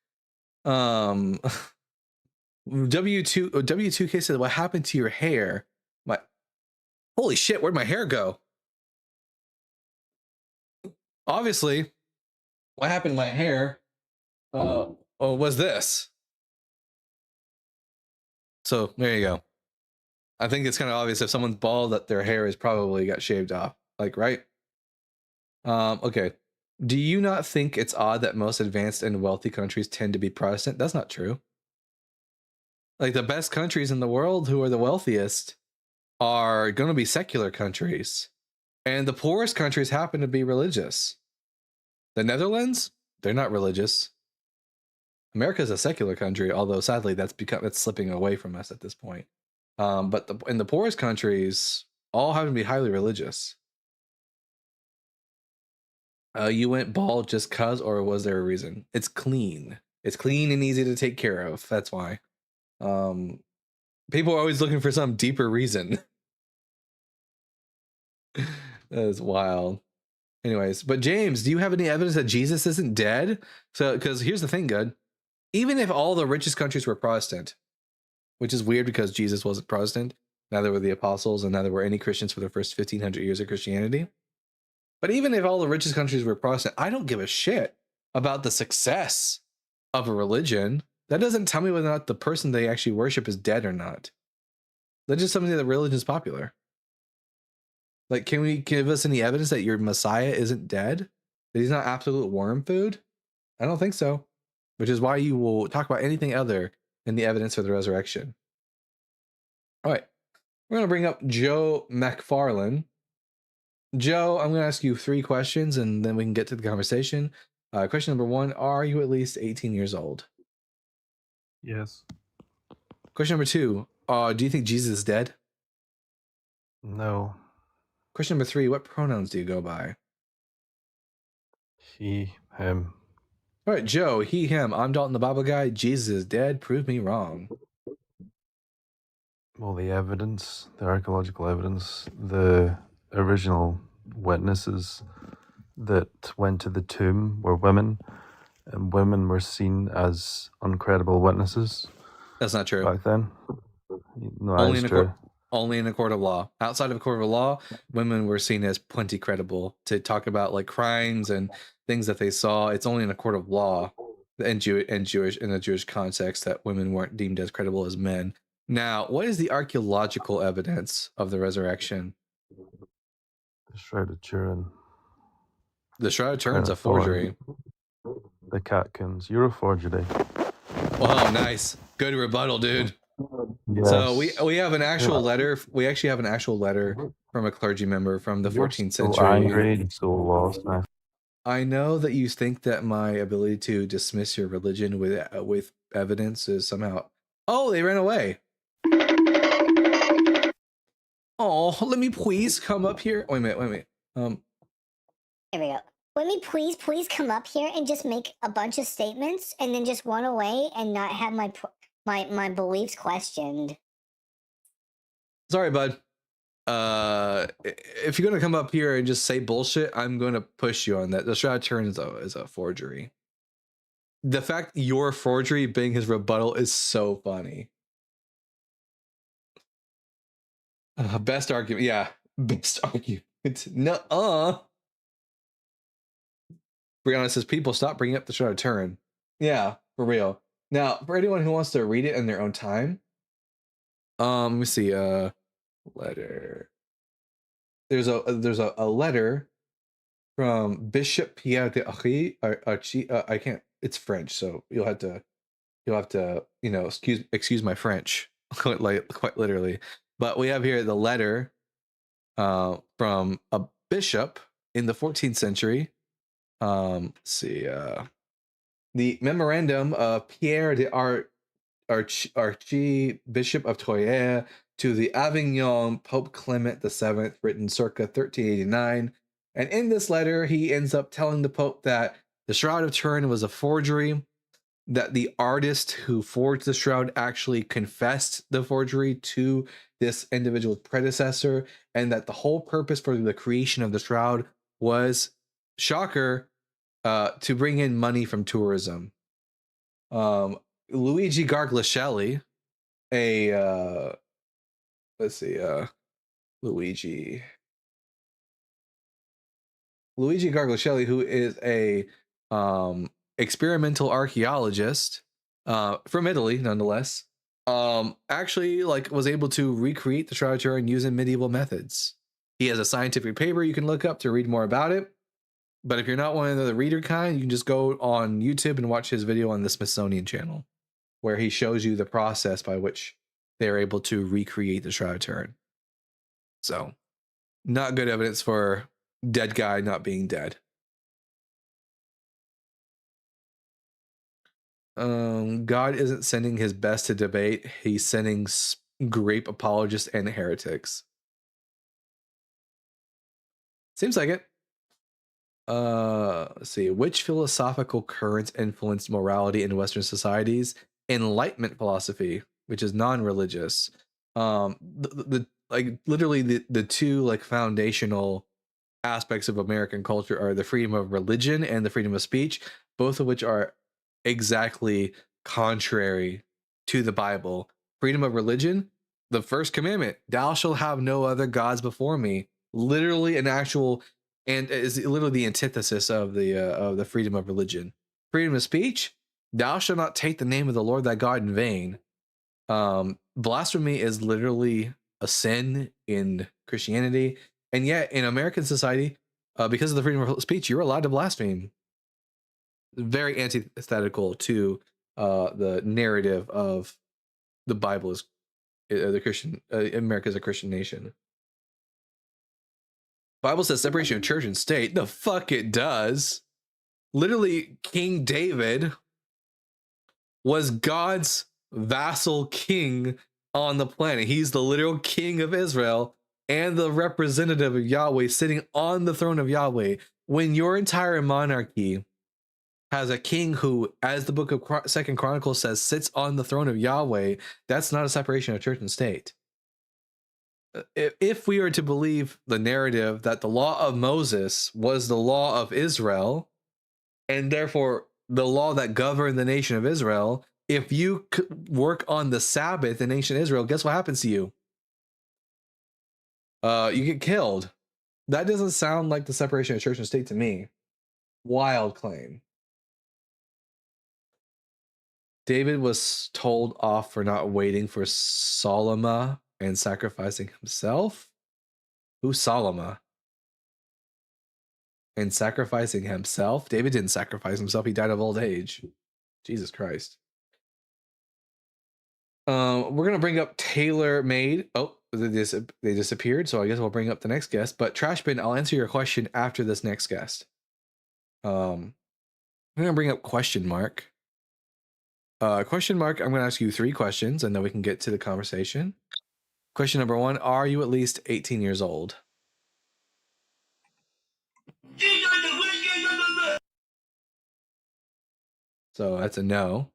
W2K said, what happened to your hair? Holy shit, where'd my hair go? Obviously, what happened to my hair was this. So there you go. I think it's kind of obvious if someone's bald that their hair is probably got shaved off. Like, right? Okay. Do you not think it's odd that most advanced and wealthy countries tend to be Protestant? That's not true. Like, the best countries in the world who are the wealthiest are going to be secular countries. And the poorest countries happen to be religious. The Netherlands, they're not religious. America's a secular country, although sadly that's slipping away from us at this point. But in the poorest countries, all happen to be highly religious. You went bald just cuz, or was there a reason? It's clean. It's clean and easy to take care of. That's why. People are always looking for some deeper reason. That is wild. Anyways, but James, do you have any evidence that Jesus isn't dead? So, because here's the thing, good. Even if all the richest countries were Protestant, which is weird because Jesus wasn't Protestant, neither were the apostles, and neither were any Christians for the first 1,500 years of Christianity. But even if all the richest countries were Protestant, I don't give a shit about the success of a religion. That doesn't tell me whether or not the person they actually worship is dead or not. That's just something that religion is popular. Like, can we give us any evidence that your Messiah isn't dead? That he's not absolute worm food? I don't think so. Which is why you will talk about anything other than the evidence for the resurrection. All right. We're going to bring up Joe McFarlane. Joe, I'm going to ask you 3 questions and then we can get to the conversation. Question number 1, are you at least 18 years old? Yes. Question number 2, do you think Jesus is dead? No. Question number 3, what pronouns do you go by? He, him. All right, Joe, he, him. I'm Dalton the Bible Guy. Jesus is dead. Prove me wrong. Well, the evidence, the archaeological evidence, the original witnesses that went to the tomb were women, and women were seen as uncredible witnesses. That's not true. Back then. No, only, that's true. Only in a court of law. Outside of a court of law, women were seen as plenty credible to talk about like crimes and things that they saw. It's only in a court of law and Jewish in a Jewish context that women weren't deemed as credible as men. Now, what is the archaeological evidence of the resurrection? The Shroud of Turin. The Shroud of Turin's a forgery. The Catkins. You're a forgery. Wow, nice. Good rebuttal, dude. So we Yes. have an actual Yeah. letter. We actually have an actual letter from a clergy member from the You're 14th so century. angry and so lost, man. I know that you think that my ability to dismiss your religion with evidence is somehow. Oh, they ran away. Oh, let me please come up here. Wait a minute. Here we go. Let me please come up here and just make a bunch of statements and then just run away and not have my beliefs questioned. Sorry, bud. If you're gonna come up here and just say bullshit, I'm gonna push you on that. The Shroud of Turin is a forgery. The fact your forgery being his rebuttal is so funny. Best argument, yeah. Best argument. Nuh-uh. Brianna says, people stop bringing up the Shroud of Turin. Yeah, for real. Now, for anyone who wants to read it in their own time, let me see. Letter. There's a letter from Bishop Pierre de Archie. I can't. It's French, so you'll have to excuse my French, quite literally. But we have here the letter from a bishop in the 14th century. Let's see. The memorandum of Pierre de Archbishop of Troyes to the Avignon Pope Clement VII, written circa 1389. And in this letter, he ends up telling the Pope that the Shroud of Turin was a forgery, that the artist who forged the shroud actually confessed the forgery to this individual's predecessor, and that the whole purpose for the creation of the shroud was, shocker, to bring in money from tourism. Luigi Garglashelli, Luigi Garglashelli, who is a experimental archaeologist from Italy, nonetheless, actually was able to recreate the Shroud of Turin using medieval methods. He has a scientific paper you can look up to read more about it. But if you're not one of the reader kind, you can just go on YouTube and watch his video on the Smithsonian channel, where he shows you the process by which they're able to recreate the Shroud of Turin. So, not good evidence for dead guy not being dead. God isn't sending his best to debate. He's sending grape apologists and heretics. Seems like it. Let's see. Which philosophical currents influenced morality in Western societies? Enlightenment philosophy, which is non-religious. Literally the two foundational aspects of American culture are the freedom of religion and the freedom of speech, both of which are exactly contrary to the Bible. Freedom of religion, the first commandment, thou shalt have no other gods before me. Literally an actual, and is literally the antithesis of the freedom of religion. Freedom of speech, thou shalt not take the name of the Lord thy God in vain. Blasphemy is literally a sin in Christianity, and yet in American society, because of the freedom of speech, you're allowed to blaspheme. Very antithetical to the narrative of the Bible is the Christian. America is a Christian nation. Bible says separation of church and state. The fuck it does. Literally, King David was God's vassal king on the planet. He's the literal king of Israel and the representative of Yahweh sitting on the throne of Yahweh. When your entire monarchy has a king who, as the book of 2nd Chronicles says, sits on the throne of Yahweh, that's not a separation of church and state. If we are to believe the narrative that the law of Moses was the law of Israel, and therefore the law that governed the nation of Israel, if you work on the Sabbath in ancient Israel, guess what happens to you? You get killed. That doesn't sound like the separation of church and state to me. Wild claim. David was told off for not waiting for Solomon and sacrificing himself. Who's Solomon? And sacrificing himself? David didn't sacrifice himself. He died of old age. Jesus Christ. We're gonna bring up Taylor Made. Oh, they disappeared, so I guess we'll bring up the next guest. But Trashbin, I'll answer your question after this next guest. I'm gonna bring up question mark. Question mark. I'm gonna ask you 3 questions, and then we can get to the conversation. Question number 1: are you at least 18 years old? So that's a no.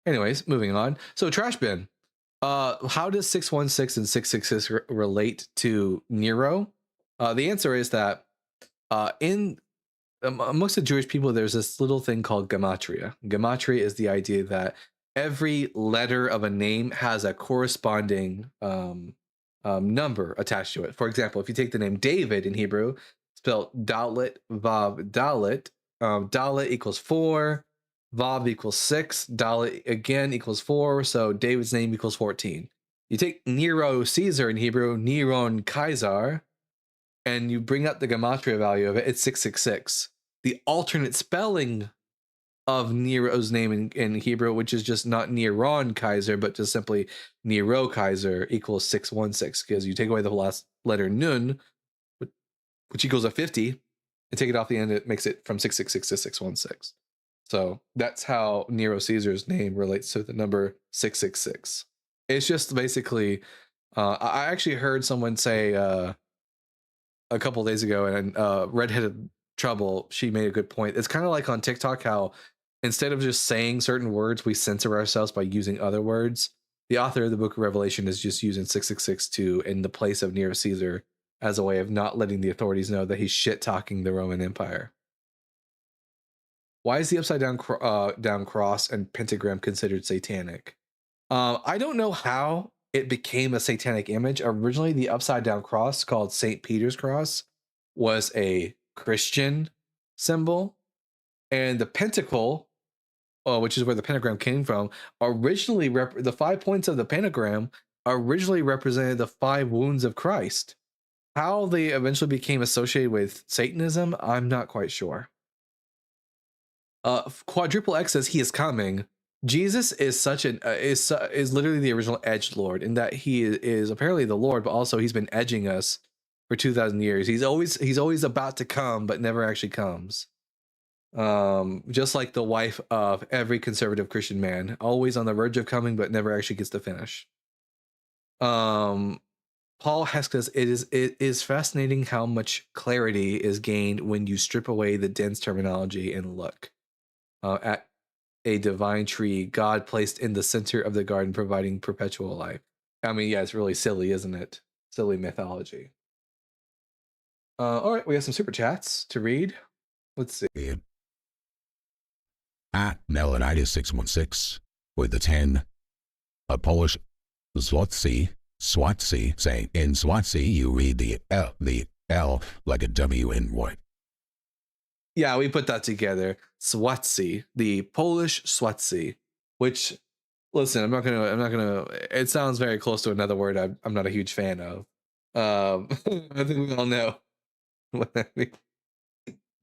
Anyways, moving on. So Trashbin, how does 616 and 666 relate to Nero? The answer is that amongst the Jewish people, there's this little thing called gematria. Gematria is the idea that every letter of a name has a corresponding number attached to it. For example, if you take the name David in Hebrew, spelled Dalet, Vav, Dalet, Dalet equals 4, Vav equals 6, Dalet again equals 4, so David's name equals 14. You take Nero Caesar in Hebrew, Neron Kaiser, and you bring up the gematria value of it, it's 666. The alternate spelling of Nero's name in Hebrew, which is just not Neron Kaiser, but just simply Nero Kaiser, equals 616, because you take away the last letter Nun, which equals a 50, and take it off the end, it makes it from 666 to 616. So that's how Nero Caesar's name relates to the number 666. It's just basically, I actually heard someone say a couple days ago, and Redheaded Trouble, she made a good point. It's kind of like on TikTok how instead of just saying certain words, we censor ourselves by using other words. The author of the Book of Revelation is just using 666 in the place of Nero Caesar as a way of not letting the authorities know that he's shit-talking the Roman Empire. Why is the upside down cross and pentagram considered satanic? I don't know how it became a satanic image. Originally, the upside down cross, called St. Peter's cross, was a Christian symbol. And the pentacle, which is where the pentagram came from, originally the 5 points of the pentagram originally represented the 5 wounds of Christ. How they eventually became associated with Satanism, I'm not quite sure. Quadruple X says he is coming. Jesus is is literally the original edged Lord, in that he is apparently the Lord, but also he's been edging us for 2,000 years. He's always about to come, but never actually comes. Just like the wife of every conservative Christian man, always on the verge of coming, but never actually gets to finish. Paul Heskes, it is fascinating how much clarity is gained when you strip away the dense terminology and look at a divine tree God placed in the center of the garden, providing perpetual life. I mean, yeah, it's really silly, isn't it? Silly mythology. All right, we have some super chats to read. Let's see. At Melanitis616 with the 10. A Polish Swatsy saying in Swatsy you read the L like a W in what? Yeah, we put that together. Swatsy, the Polish Swatsy, which, listen, I'm not gonna. It sounds very close to another word I'm not a huge fan of. I think we all know what I mean.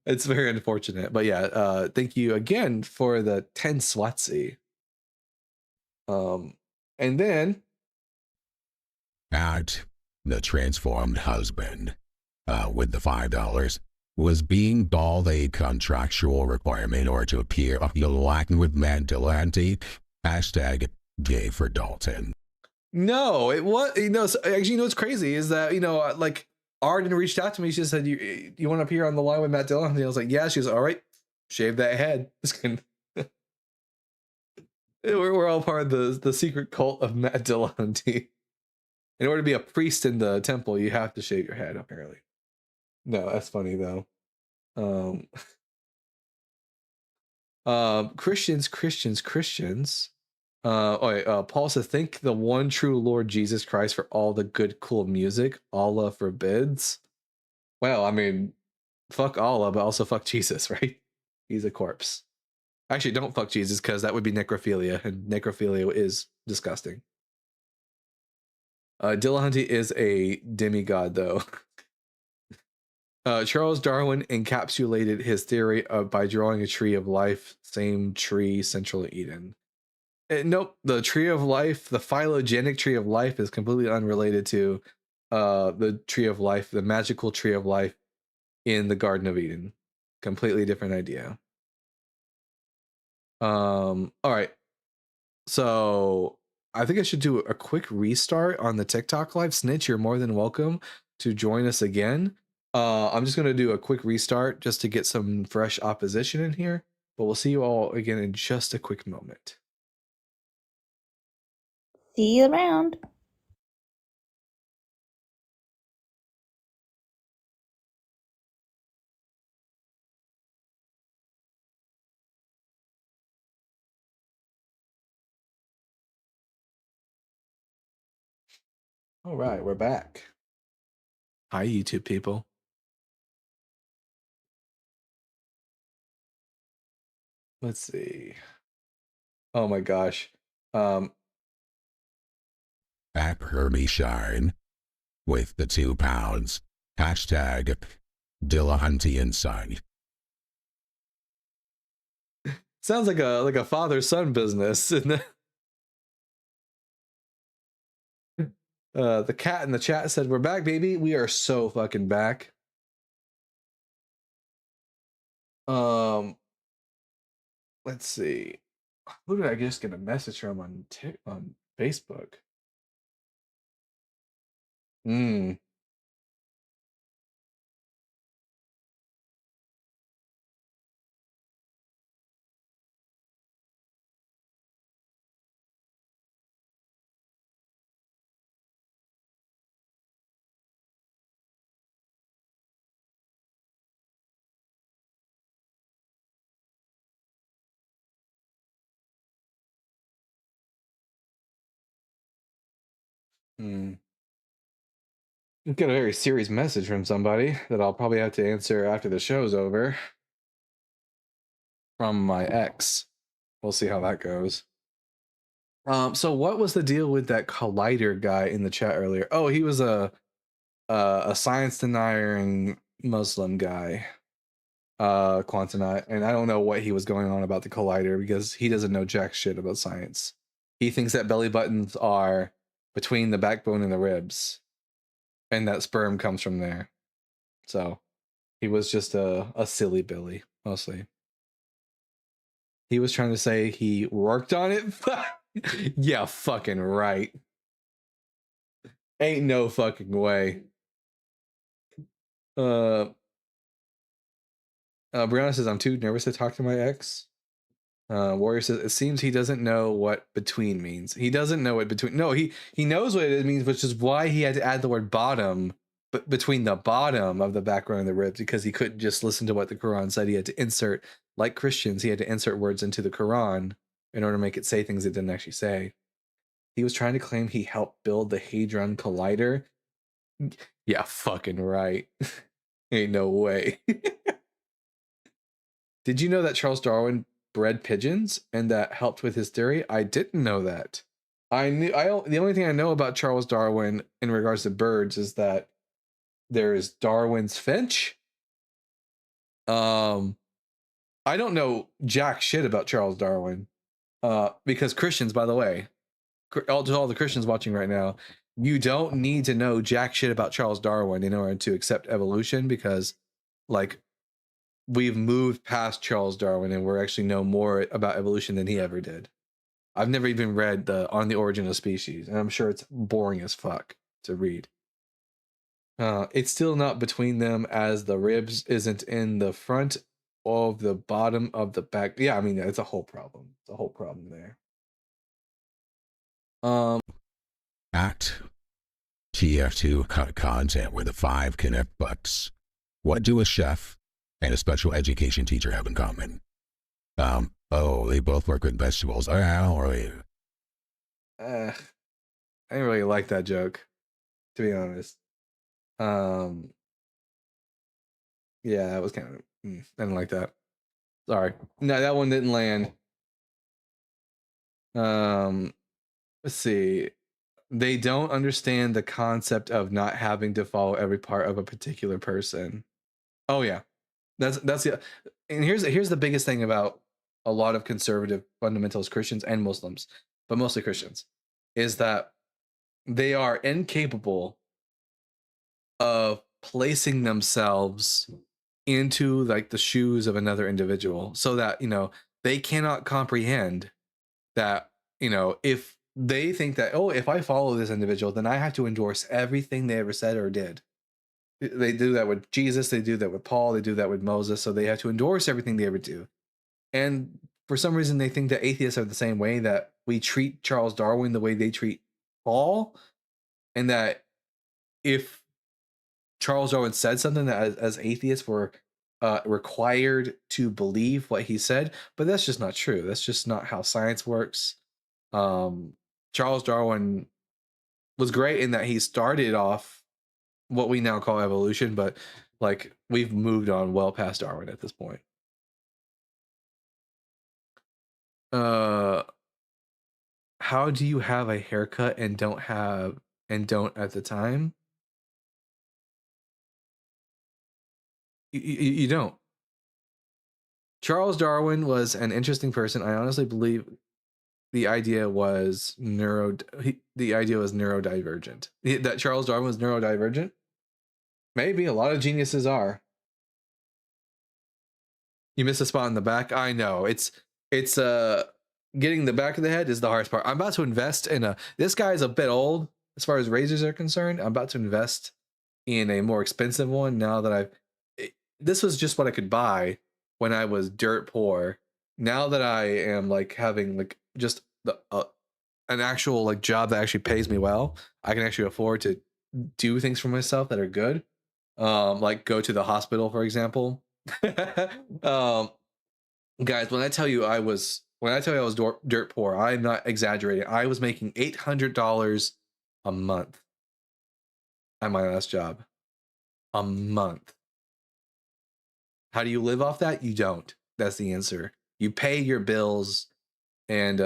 It's very unfortunate, but yeah. Thank you again for the 10 Swatsy. And then at the transformed husband with the $5. Was being bald a contractual requirement or to appear lacking with Magdalene? Hashtag gay for Dalton. No, it was, actually, what's crazy is that, like, Arden reached out to me. She said, you want to appear on the line with Matt Dillon? And I was like, yeah. She was all right. Shave that head. We're all part of the secret cult of Matt Dillon. In order to be a priest in the temple, you have to shave your head, apparently. No, that's funny though. Christians. Paul says, thank the one true Lord Jesus Christ for all the good, cool music Allah forbids. Well, I mean, fuck Allah, but also fuck Jesus, right? He's a corpse. Actually, don't fuck Jesus, because that would be necrophilia, and necrophilia is disgusting. Dillahunty is a demigod, though. Charles Darwin encapsulated his theory by drawing a tree of life, same tree, Central Eden. Nope. The tree of life, the phylogenetic tree of life, is completely unrelated to the tree of life, the magical tree of life in the Garden of Eden. Completely different idea. All right. So I think I should do a quick restart on the TikTok live. Snitch, you're more than welcome to join us again. I'm just going to do a quick restart just to get some fresh opposition in here, but we'll see you all again in just a quick moment. See you around. All right, we're back. Hi, YouTube people. Let's see. Oh my gosh. At Hermie Shine with the £2. Hashtag Dillahunty Insight. Sounds like a father-son business, isn't it? The cat in the chat said, "We're back, baby. We are so fucking back." Let's see. Who did I just get a message from on Facebook? Get a very serious message from somebody that I'll probably have to answer after the show's over. From my ex. We'll see how that goes. So what was the deal with that Collider guy in the chat earlier? Oh, he was a science denying Muslim guy, Quantonite, and I don't know what he was going on about the Collider because he doesn't know jack shit about science. He thinks that belly buttons are between the backbone and the ribs, and that sperm comes from there. So he was just a silly Billy, mostly. He was trying to say he worked on it. Yeah, fucking right. Ain't no fucking way. Brianna says, "I'm too nervous to talk to my ex." Warrior says, "It seems he doesn't know what between means." He doesn't know what between. No, he knows what it means, which is why he had to add the word bottom, but between the bottom of the backbone and the ribs, because he couldn't just listen to what the Quran said. He had to insert, like Christians, he had to insert words into the Quran in order to make it say things it didn't actually say. He was trying to claim he helped build the Hadron Collider. Yeah, fucking right. Ain't no way. Did you know that Charles Darwin bred pigeons and that helped with his theory? I didn't know that. The only thing I know about Charles Darwin in regards to birds is that there is Darwin's finch. I don't know jack shit about Charles Darwin. Because Christians, by the way, all the Christians watching right now, you don't need to know jack shit about Charles Darwin in order to accept evolution, because like we've moved past Charles Darwin and we're actually know more about evolution than he ever did. I've never even read On the Origin of Species, and I'm sure it's boring as fuck to read. It's still not between them, as the ribs isn't in the front of the bottom of the back. Yeah, I mean, it's a whole problem. It's a whole problem there. At TF2 cut content with the 5 Connect bucks. What do a chef and a special education teacher have in common? Oh, they both work with vegetables. I didn't really like that joke, to be honest. Yeah, it was kind of I didn't like that. Sorry. No, that one didn't land. Let's see. They don't understand the concept of not having to follow every part of a particular person. Oh yeah. That's the and here's the biggest thing about a lot of conservative fundamentalist Christians and Muslims, but mostly Christians, is that they are incapable of placing themselves into like the shoes of another individual, so that, you know, they cannot comprehend that, you know, if they think that, oh, if I follow this individual, then I have to endorse everything they ever said or did. They do that with Jesus, they do that with Paul, they do that with Moses, so they have to endorse everything they ever do. And for some reason, they think that atheists are the same way, that we treat Charles Darwin the way they treat Paul, and that if Charles Darwin said something that as atheists were required to believe what he said, but that's just not true. That's just not how science works. Charles Darwin was great in that he started off what we now call evolution, but like we've moved on well past Darwin at this point. How do you have a haircut and don't at the time? You don't. Charles Darwin was an interesting person. I honestly believe the idea was neurodivergent. That Charles Darwin was neurodivergent? Maybe. A lot of geniuses are. You missed a spot in the back. I know. It's getting the back of the head is the hardest part. I'm about to invest in this guy's a bit old as far as razors are concerned. I'm about to invest in a more expensive one now that this was just what I could buy when I was dirt poor. Now that I am like having like just an actual like job that actually pays me well, I can actually afford to do things for myself that are good. Like go to the hospital, for example. Guys, when I tell you I was dirt poor, I'm not exaggerating. I was making $800 a month at my last job. A month. How do you live off that? You don't. That's the answer. You pay your bills and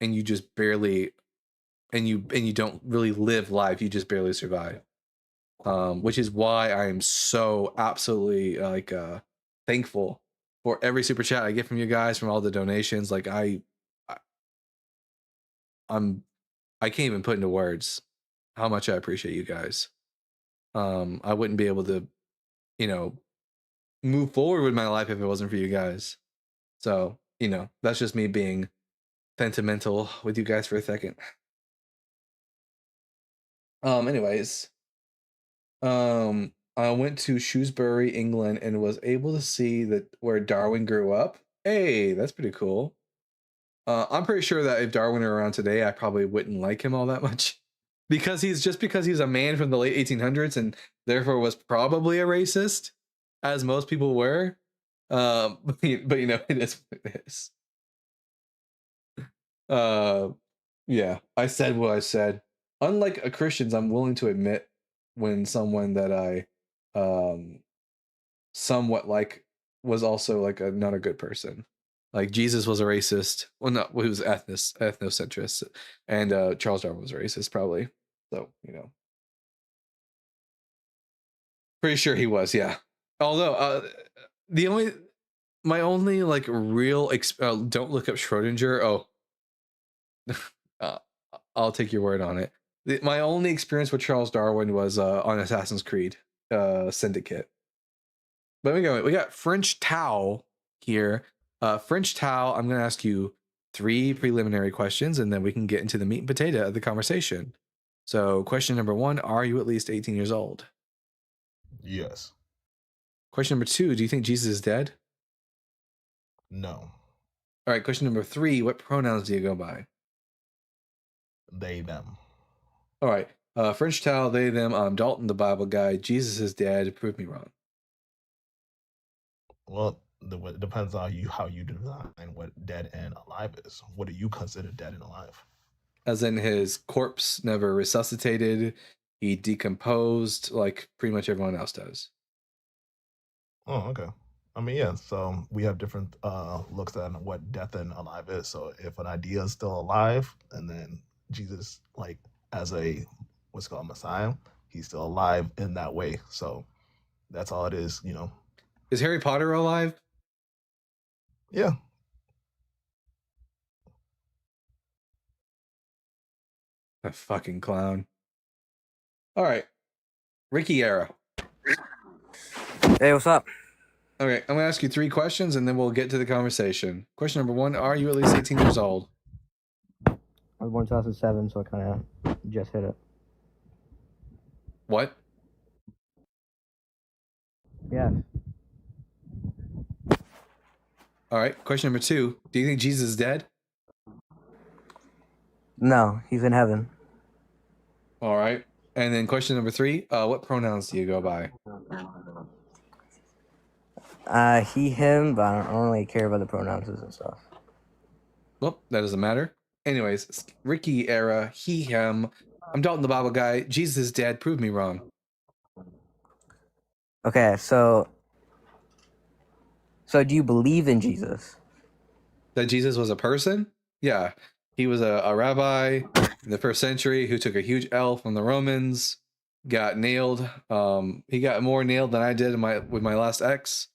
you just barely and you don't really live life. You just barely survive. Which is why I am so absolutely thankful for every super chat I get from you guys, from all the donations. Like I can't even put into words how much I appreciate you guys. I wouldn't be able to, you know, move forward with my life if it wasn't for you guys. So, you know, that's just me being sentimental with you guys for a second. Anyways, I went to Shrewsbury, England, and was able to see where Darwin grew up. Hey, that's pretty cool. I'm pretty sure that if Darwin were around today, I probably wouldn't like him all that much, because he's a man from the late 1800s and therefore was probably a racist, as most people were. But you know, it is what it is. Yeah, I said what I said. Unlike Christians, I'm willing to admit when someone that I somewhat like was also like not a good person. Like Jesus was a racist. Well, no, he was ethnocentrist, and Charles Darwin was a racist, probably. So, you know, pretty sure he was, yeah. Although my only like real don't look up Schrodinger. Oh, I'll take your word on it. My only experience with Charles Darwin was on Assassin's Creed Syndicate. But we got French Tao here. French Tao, I'm going to ask you 3 preliminary questions, and then we can get into the meat and potato of the conversation. So question number 1, are you at least 18 years old? Yes. Question number 2, do you think Jesus is dead? No. All right, question number 3, what pronouns do you go by? They, them. All right, French Tao, they, them. I'm Dalton, the Bible guy. Jesus is dead. Prove me wrong. Well, it depends on how you define what dead and alive is. What do you consider dead and alive? As in his corpse never resuscitated, he decomposed like pretty much everyone else does. Oh, okay. I mean, yeah, so we have different looks at what death and alive is. So if an idea is still alive, and then Jesus, like as a what's called Messiah, he's still alive in that way. So that's all it is, you know. Is Harry Potter alive? Yeah. A fucking clown. All right. Ricky Era. Hey, what's up? Okay, I'm going to ask you 3 questions and then we'll get to the conversation. Question number 1, are you at least 18 years old? I was born in 2007, so I kind of just hit it. What? Yeah. All right, question number 2, do you think Jesus is dead? No, he's in heaven. All right. And then question number 3, what pronouns do you go by? He, him, but I don't really care about the pronouns and stuff. Well, that doesn't matter. Anyways, Ricky Era, he, him. I'm Dalton the Bible Guy. Jesus is dead. Prove me wrong. Okay, so do you believe in Jesus? That Jesus was a person? Yeah. He was a rabbi in the 1st century who took a huge L from the Romans, got nailed. He got more nailed than I did with my last ex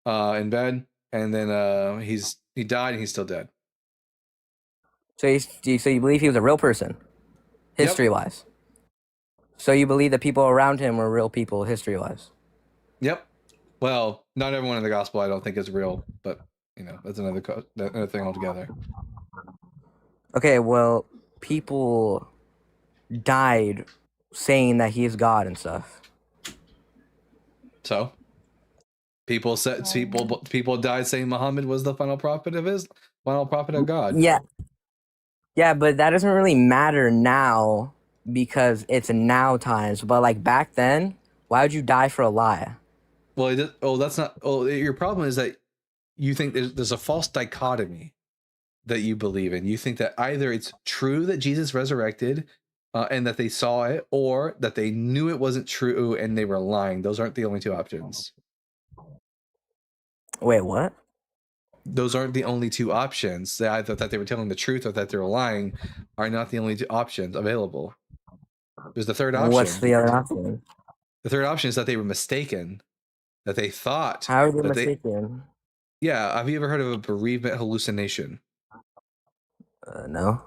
in bed. And then he died and he's still dead. So you believe he was a real person, history-wise? So you believe the people around him were real people, history-wise? Yep. Well, not everyone in the gospel I don't think is real, but that's another thing altogether. Okay, well, people died saying that he is God and stuff. So people died saying Muhammad was the final prophet of God. Yeah, but that doesn't really matter now because it's now times. But like back then, why would you die for a lie? Well, that's not. Oh, your problem is that you think there's a false dichotomy that you believe in. You think that either it's true that Jesus resurrected and that they saw it, or that they knew it wasn't true and they were lying. Those aren't the only 2 options. Wait, what? Those aren't the only 2 options. Either that they were telling the truth or that they were lying are not the only 2 options available. There's the 3rd option. What's the other option? The 3rd option is that they were mistaken. That they thought. How are they mistaken? Yeah. Have you ever heard of a bereavement hallucination? No.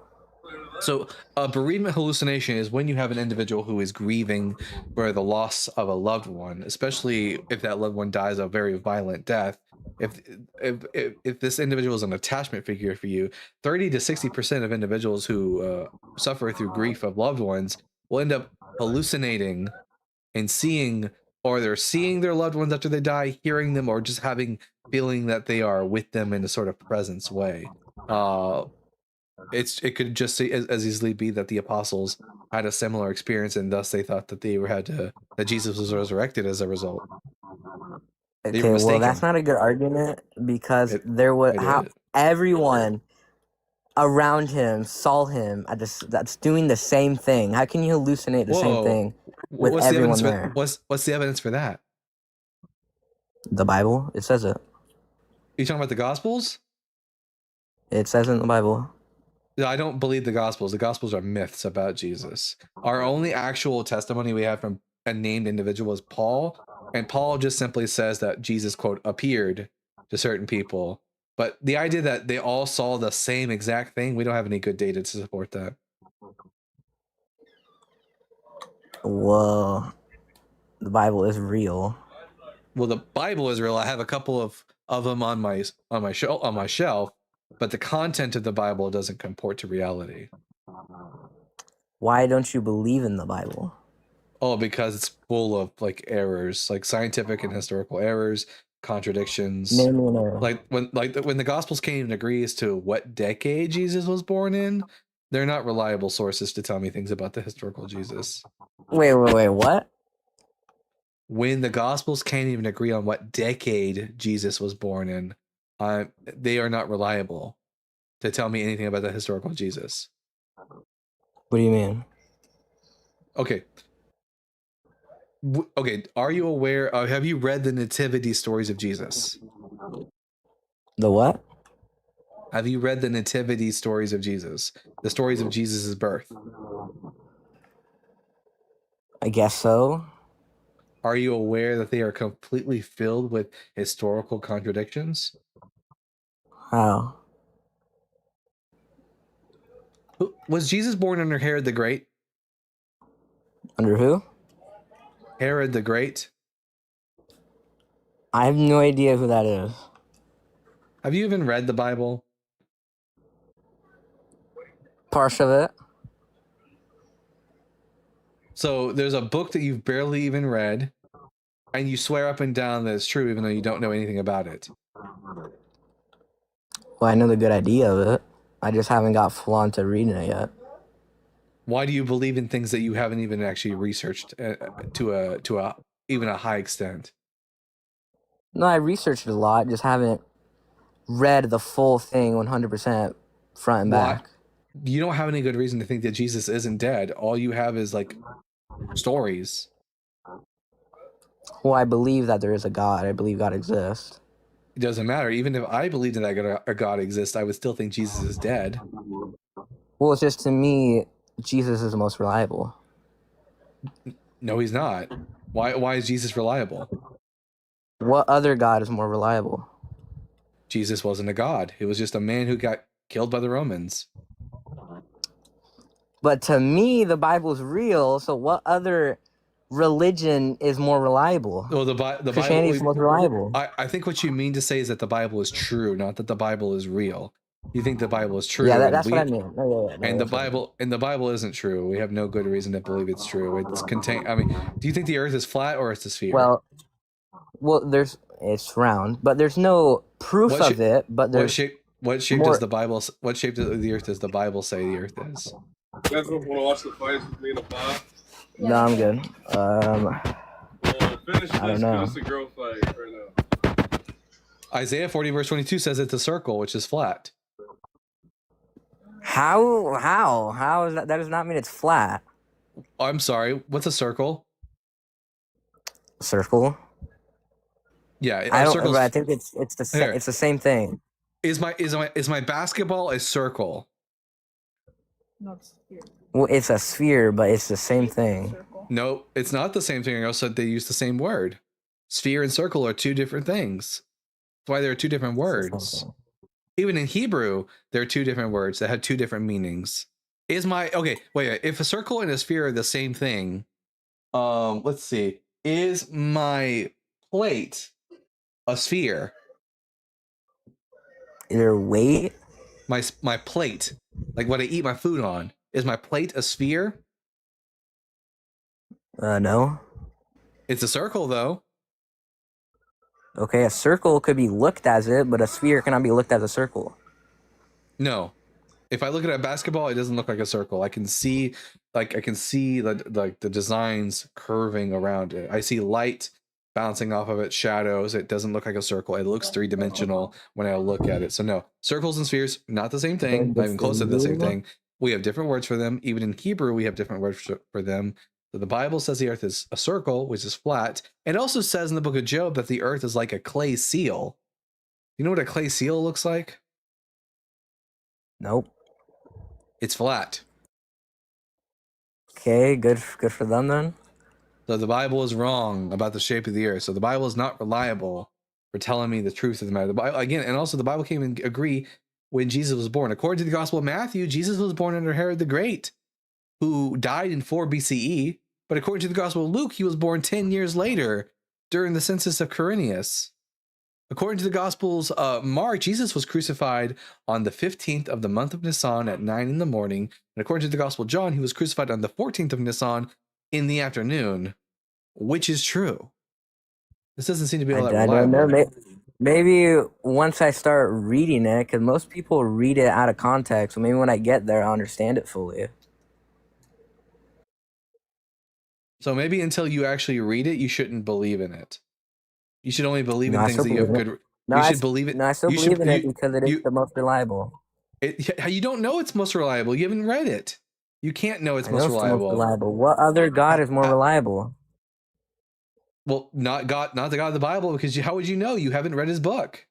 So a bereavement hallucination is when you have an individual who is grieving for the loss of a loved one, especially if that loved one dies a very violent death. If this individual is an attachment figure for you, 30 to 60% of individuals who suffer through grief of loved ones will end up hallucinating and seeing, or they're seeing their loved ones after they die, hearing them, or just feeling that they are with them in a sort of presence way. It could just as easily be that the apostles had a similar experience, and thus they thought that that Jesus was resurrected as a result. Okay, well, that's not a good argument because everyone around him saw him that's doing the same thing. How can you hallucinate the same thing with everyone there? What's the evidence for that? The Bible, it says it. You talking about the Gospels? It says it in the Bible. No, I don't believe the Gospels. The Gospels are myths about Jesus. Our only actual testimony we have from a named individual is Paul, and Paul just simply says that Jesus, quote, appeared to certain people. But the idea that they all saw the same exact thing, we don't have any good data to support that. Well, the Bible is real. Well, the Bible is real. I have a couple of them on my shelf, but the content of the Bible doesn't comport to reality. Why don't you believe in the Bible? Oh, because it's full of errors, like scientific and historical errors, contradictions. No. Like when the Gospels can't even agree as to what decade Jesus was born in, they're not reliable sources to tell me things about the historical Jesus. Wait, what? When the Gospels can't even agree on what decade Jesus was born in, they are not reliable to tell me anything about the historical Jesus. What do you mean? Okay. Are you aware? Have you read the nativity stories of Jesus? The what? Have you read the nativity stories of Jesus? The stories of Jesus' birth? I guess so. Are you aware that they are completely filled with historical contradictions? How? Was Jesus born under Herod the Great? Under who? Herod the Great. I have no idea who that is. Have you even read the Bible? Part of it. So there's a book that you've barely even read, and you swear up and down that it's true, even though you don't know anything about it. Well, I know the good idea of it. I just haven't got full on to reading it yet. Why do you believe in things that you haven't even actually researched to even a high extent? No, I researched it a lot, just haven't read the full thing 100% front and back. You don't have any good reason to think that Jesus isn't dead. All you have is like stories. Well, I believe that there is a God. I believe God exists. It doesn't matter. Even if I believed in that a God exists, I would still think Jesus is dead. Well, it's just to me, Jesus is the most reliable. No, he's not. Why is Jesus reliable? What other God is more reliable? Jesus wasn't a god. He was just a man who got killed by the Romans. But to me, the Bible is real. So what other religion is more reliable? Well, the Christianity is most reliable. I think what you mean to say is that the Bible is true, not that the Bible is real. You think the Bible is true. Yeah, that's what I mean. And the Bible isn't true. We have no good reason to believe it's true. It's contained. I mean, do you think the Earth is flat or it's a sphere? Well, it's round, but there's no proof of it. But there's what shape does the Bible? What shape of the Earth does the Bible say the Earth is? You guys want to watch the fights with me and a pod? No, I'm good. Finish I don't know. It's a girl fight right now. Isaiah 40 verse 22 says it's a circle, which is flat. How is that? That does not mean it's flat. Oh, I'm sorry. What's a circle? Circle. Yeah, I don't. But I think it's the same thing. Is my basketball a circle? Well, it's a sphere, but it's the same thing. No, it's not the same thing. I also said they use the same word. Sphere and circle are two different things. That's why there are two different words. Even in Hebrew, there are two different words that have two different meanings. If a circle and a sphere are the same thing, let's see. Is my plate a sphere? Your weight? My plate, like what I eat my food on, is my plate a sphere? No. It's a circle, though. Okay, a circle could be looked as it, but a sphere cannot be looked as a circle. No. If I look at a basketball, it doesn't look like a circle. I can see the designs curving around it. I see light bouncing off of it, shadows. It doesn't look like a circle. It looks three-dimensional when I look at it. So no, circles and spheres, not the same thing, not even close to the same thing. We have different words for them. Even in Hebrew, we have different words for them. So the Bible says the earth is a circle, which is flat. It also says in the book of Job that the earth is like a clay seal. You know what a clay seal looks like? Nope. It's flat. Okay, good for them then. So the Bible is wrong about the shape of the earth. So the Bible is not reliable for telling me the truth of the matter. The Bible, again, and also the Bible came and agree when Jesus was born. According to the Gospel of Matthew, Jesus was born under Herod the Great, who died in 4 BCE. But according to the Gospel of Luke, he was born 10 years later during the census of Quirinius. According to the Gospels of Mark, Jesus was crucified on the 15th of the month of Nisan at 9 in the morning. And according to the Gospel of John, he was crucified on the 14th of Nisan in the afternoon. Which is true? This doesn't seem to be all that reliable. I don't know. Maybe once I start reading it, because most people read it out of context. So maybe when I get there, I'll understand it fully. So maybe until you actually read it, you shouldn't believe in it. You should only believe in things that you have good. No, you should believe it. No, I still believe in it because it is the most reliable. You don't know it's most reliable. You haven't read it. You can't know it's most reliable. What other God is more reliable? Well, not the God of the Bible, because how would you know? You haven't read his book.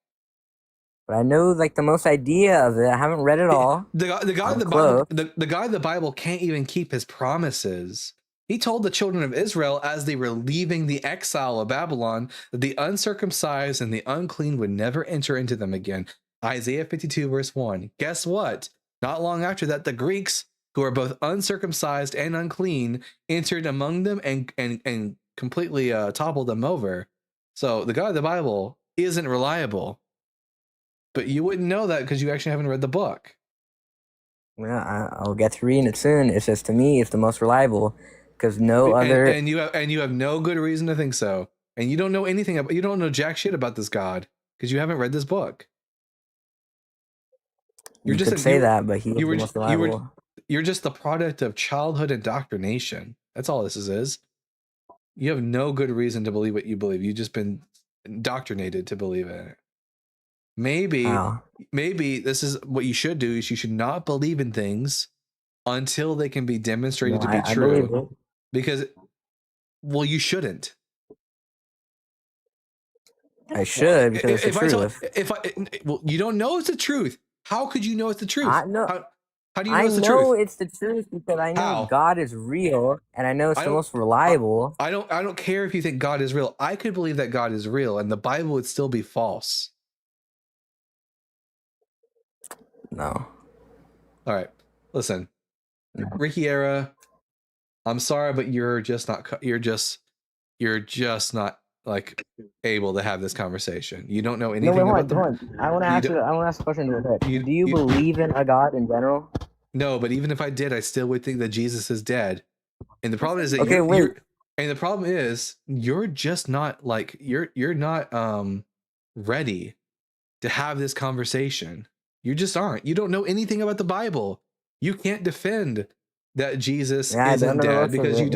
But I know like the most idea of it. I haven't read it all. The God of the Bible, the God of the Bible can't even keep his promises. He told the children of Israel as they were leaving the exile of Babylon that the uncircumcised and the unclean would never enter into them again. Isaiah 52 verse 1. Guess what? Not long after that, the Greeks, who are both uncircumcised and unclean, entered among them and completely toppled them over. So the God of the Bible isn't reliable, but you wouldn't know that because you actually haven't read the book. Yeah, I'll get to reading it soon. It's just, to me, it's the most reliable because and you have no good reason to think so, and you don't know anything about, you don't know jack shit about this God because you haven't read this book. You could say that, but he is the most reliable. You're just the product of childhood indoctrination. That's all this is. You have no good reason to believe what you believe. You've just been indoctrinated to believe in it. Maybe this is what you should do. Is you should not believe in things until they can be demonstrated to be true. Because, well, you shouldn't. I should, because it's the truth. Well, you don't know it's the truth. How could you know it's the truth? How do you know it's the truth? I know it's the truth because I know God is real, and I know it's the most reliable. I don't care if you think God is real. I could believe that God is real, and the Bible would still be false. No. All right. Listen, Ricky Era, I'm sorry, but you're just not like able to have this conversation. You don't know anything about the. I want to ask a question real quick. Do you believe in a God in general? No, but even if I did, I still would think that Jesus is dead. And the problem is that you're just not like you're not ready to have this conversation. You just aren't. You don't know anything about the Bible. You can't defend that Jesus isn't dead because you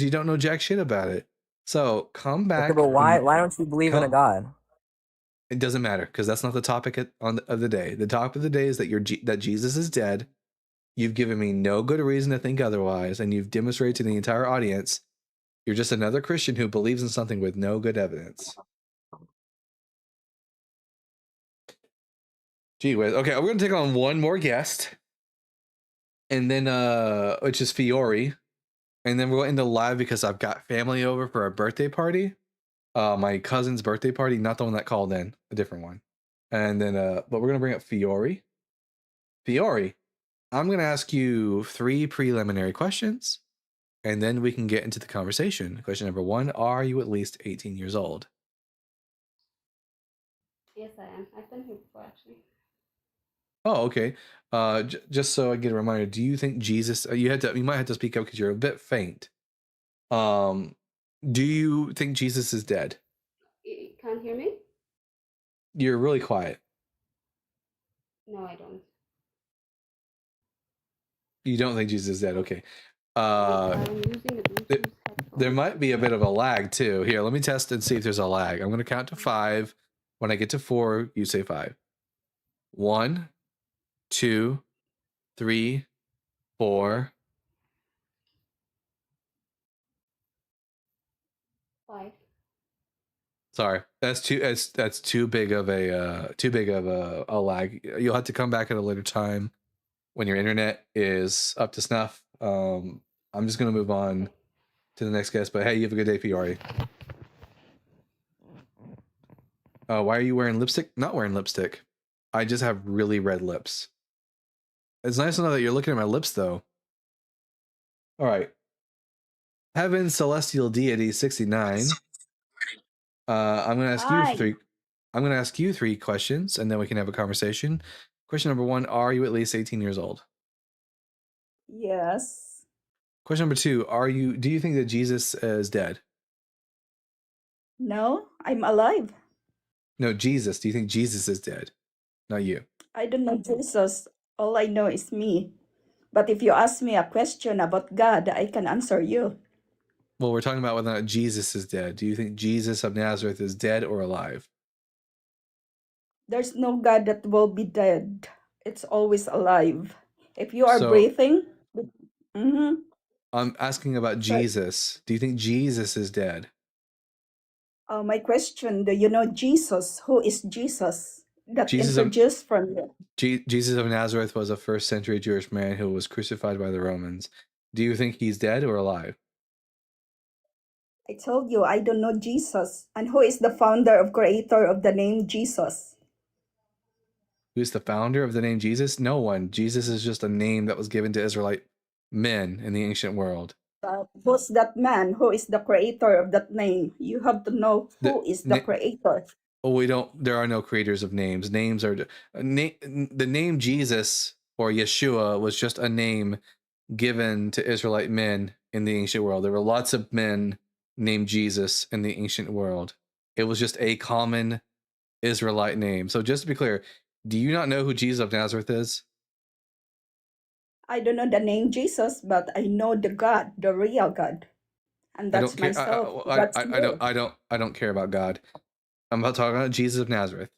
don't know jack shit about it. So come back. Okay, but why don't you believe in a God? It doesn't matter because that's not the topic of the day. The topic of the day is that Jesus is dead. You've given me no good reason to think otherwise, and you've demonstrated to the entire audience you're just another Christian who believes in something with no good evidence. Gee whiz. Okay, we're gonna take on one more guest, and then which is Fiore, and then we're going to live because I've got family over for a birthday party, my cousin's birthday party, not the one that called in, a different one, and then but we're gonna bring up Fiore. Fiore, I'm gonna ask you 3 preliminary questions, and then we can get into the conversation. Question number 1: are you at least 18 years old? Yes, I am. I've been here before, actually. Oh, okay. Just so I get a reminder, do you think Jesus? You might have to speak up because you're a bit faint. Do you think Jesus is dead? You can't hear me? You're really quiet. No, I don't. You don't think Jesus is dead? Okay. I'm using There might be a bit of a lag too. Here, let me test and see if there's a lag. I'm going to count to 5. When I get to 4, you say 5. 1, 2, 3, 4. 5. Sorry, that's too big of a lag. You'll have to come back at a later time when your internet is up to snuff. I'm just gonna move on to the next guest. But hey, you have a good day, Fiore. Why are you wearing lipstick? Not wearing lipstick. I just have really red lips. It's nice to know that you're looking at my lips, though. All right. Heaven Celestial Deity 69. I'm gonna ask you 3. I'm gonna ask you 3 questions, and then we can have a conversation. Question number 1: are you at least 18 years old? Yes. Question number 2: do you think that Jesus is dead? No, I'm alive. No, Jesus. Do you think Jesus is dead? Not you. I don't know Jesus. All I know is me. But if you ask me a question about God, I can answer you. Well, we're talking about whether or not Jesus is dead. Do you think Jesus of Nazareth is dead or alive? There's no God that will be dead. It's always alive. If you are breathing, I'm asking about Jesus. Do you think Jesus is dead? My question, do you know Jesus? Who is Jesus? That introduced from you. Jesus of Nazareth was a 1st century Jewish man who was crucified by the Romans. Do you think he's dead or alive? I told you I don't know Jesus. And who is the founder or creator of the name Jesus? Who's the founder of the name Jesus? No one. Jesus is just a name that was given to Israelite men in the ancient world. Who's that man? Who is the creator of that name? You have to know who is the creator. Oh, we don't. There are no creators of names. Names are the name Jesus or Yeshua was just a name given to Israelite men in the ancient world. There were lots of men named Jesus in the ancient world. It was just a common Israelite name. So just to be clear, do you not know who Jesus of Nazareth is? I don't know the name Jesus, but I know the God, the real God, and that's myself. I don't care about God. I'm about talking about Jesus of Nazareth.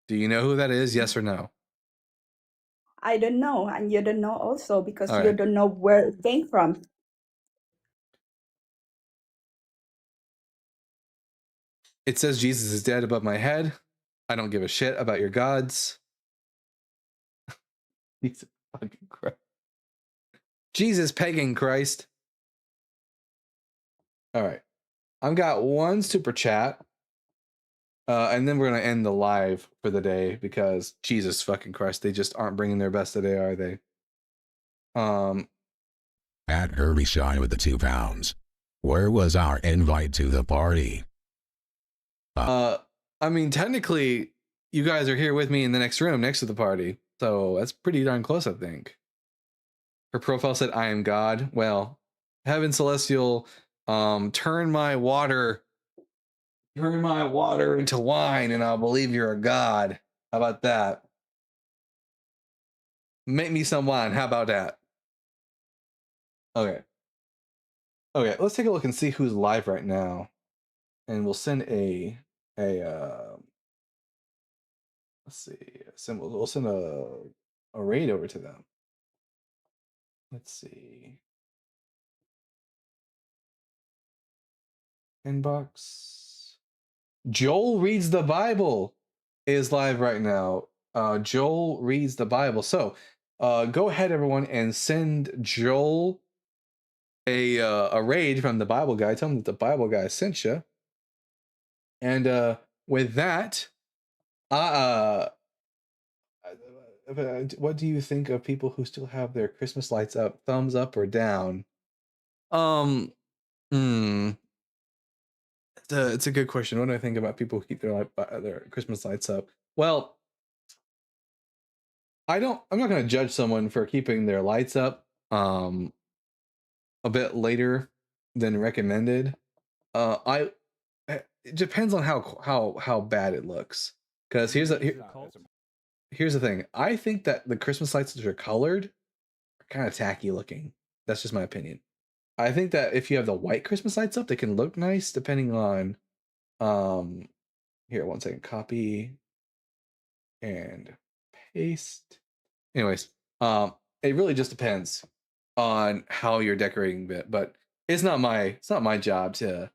Do you know who that is? Yes or no? I don't know, and you don't know also because you don't know where it came from. It says Jesus is dead above my head. I don't give a shit about your gods. Jesus fucking Christ. Jesus pagan Christ. All right. I've got one super chat. And then we're going to end the live for the day because Jesus fucking Christ, they just aren't bringing their best today, are they? At Herbie Shine with the 2 pounds. Where was our invite to the party? I mean, technically, you guys are here with me in the next room next to the party. So that's pretty darn close, I think. Her profile said, I am God. Well, Heaven Celestial, turn my water into wine and I'll believe you're a god. How about that? Make me some wine. How about that? Okay. Okay, let's take a look and see who's live right now. And we'll send let's see. We'll send a raid over to them. Let's see. Inbox. Joel Reads the Bible is live right now. Joel Reads the Bible. So go ahead, everyone, and send Joel a raid from the Bible Guy. Tell him that the Bible Guy sent you. And with that, what do you think of people who still have their Christmas lights up? Thumbs up or down? It's a good question. What do I think about people who keep their Christmas lights up? Well, I'm not going to judge someone for keeping their lights up a bit later than recommended. It depends on how bad it looks. Because here's the thing. I think that the Christmas lights that are colored are kind of tacky looking. That's just my opinion. I think that if you have the white Christmas lights up, they can look nice depending on here, one second, copy and paste. Anyways, it really just depends on how you're decorating it, but it's not my job to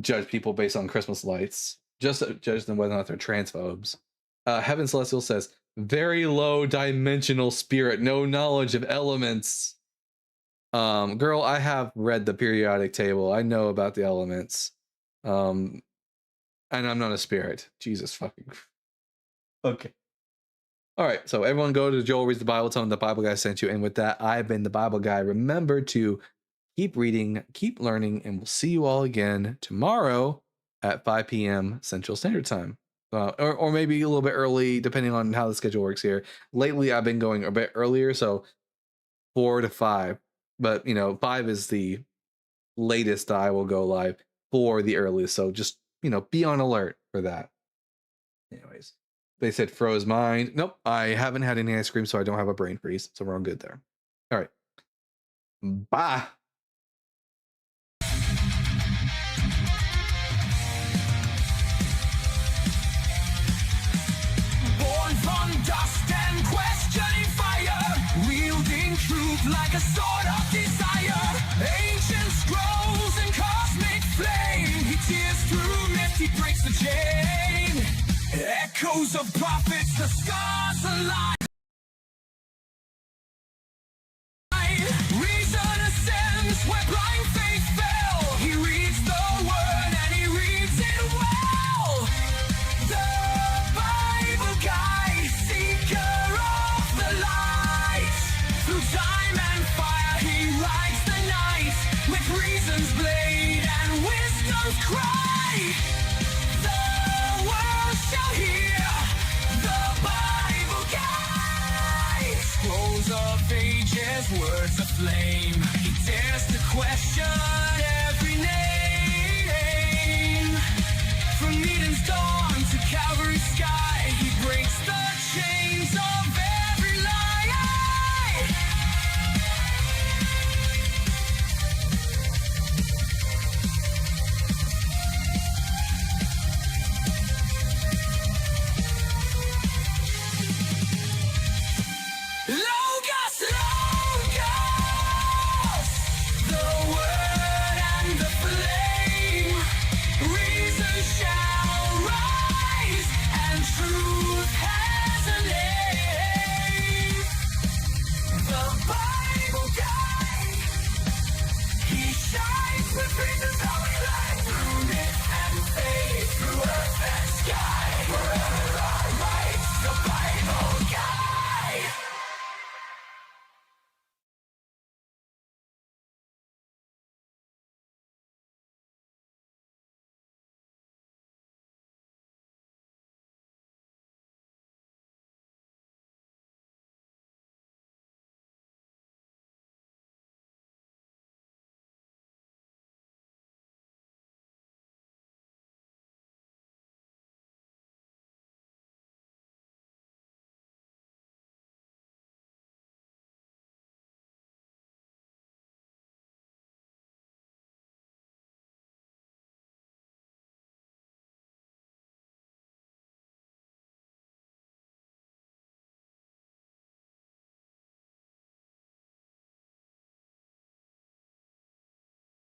judge people based on Christmas lights. Just judge them whether or not they're transphobes. Heaven Celestial says, very low dimensional spirit, no knowledge of elements. Girl, I have read the periodic table. I know about the elements. And I'm not a spirit. Jesus fucking. Okay. All right. So everyone go to Joel Reads the Bible. Tell him the Bible Guy sent you. And with that, I've been the Bible Guy. Remember to keep reading, keep learning, and we'll see you all again tomorrow at 5 p.m. Central Standard Time. Or maybe a little bit early, depending on how the schedule works here. Lately, I've been going a bit earlier, so 4 to 5. But, 5 is the latest I will go live for the earliest. So just, be on alert for that. Anyways, they said froze mine. Nope, I haven't had any ice cream, so I don't have a brain freeze. So we're all good there. All right. Bye. Born from dust and questioning fire, wielding truth like a sword of desire. Ancient scrolls and cosmic flame. He tears through myth, he breaks the chain. Echoes of prophets, the scars alive. Reason ascends where blind faith fell. He reads the word and he reads it well. The Bible. night, the world shall hear the Bible guide. Scrolls of ages, words of flame. He dares to question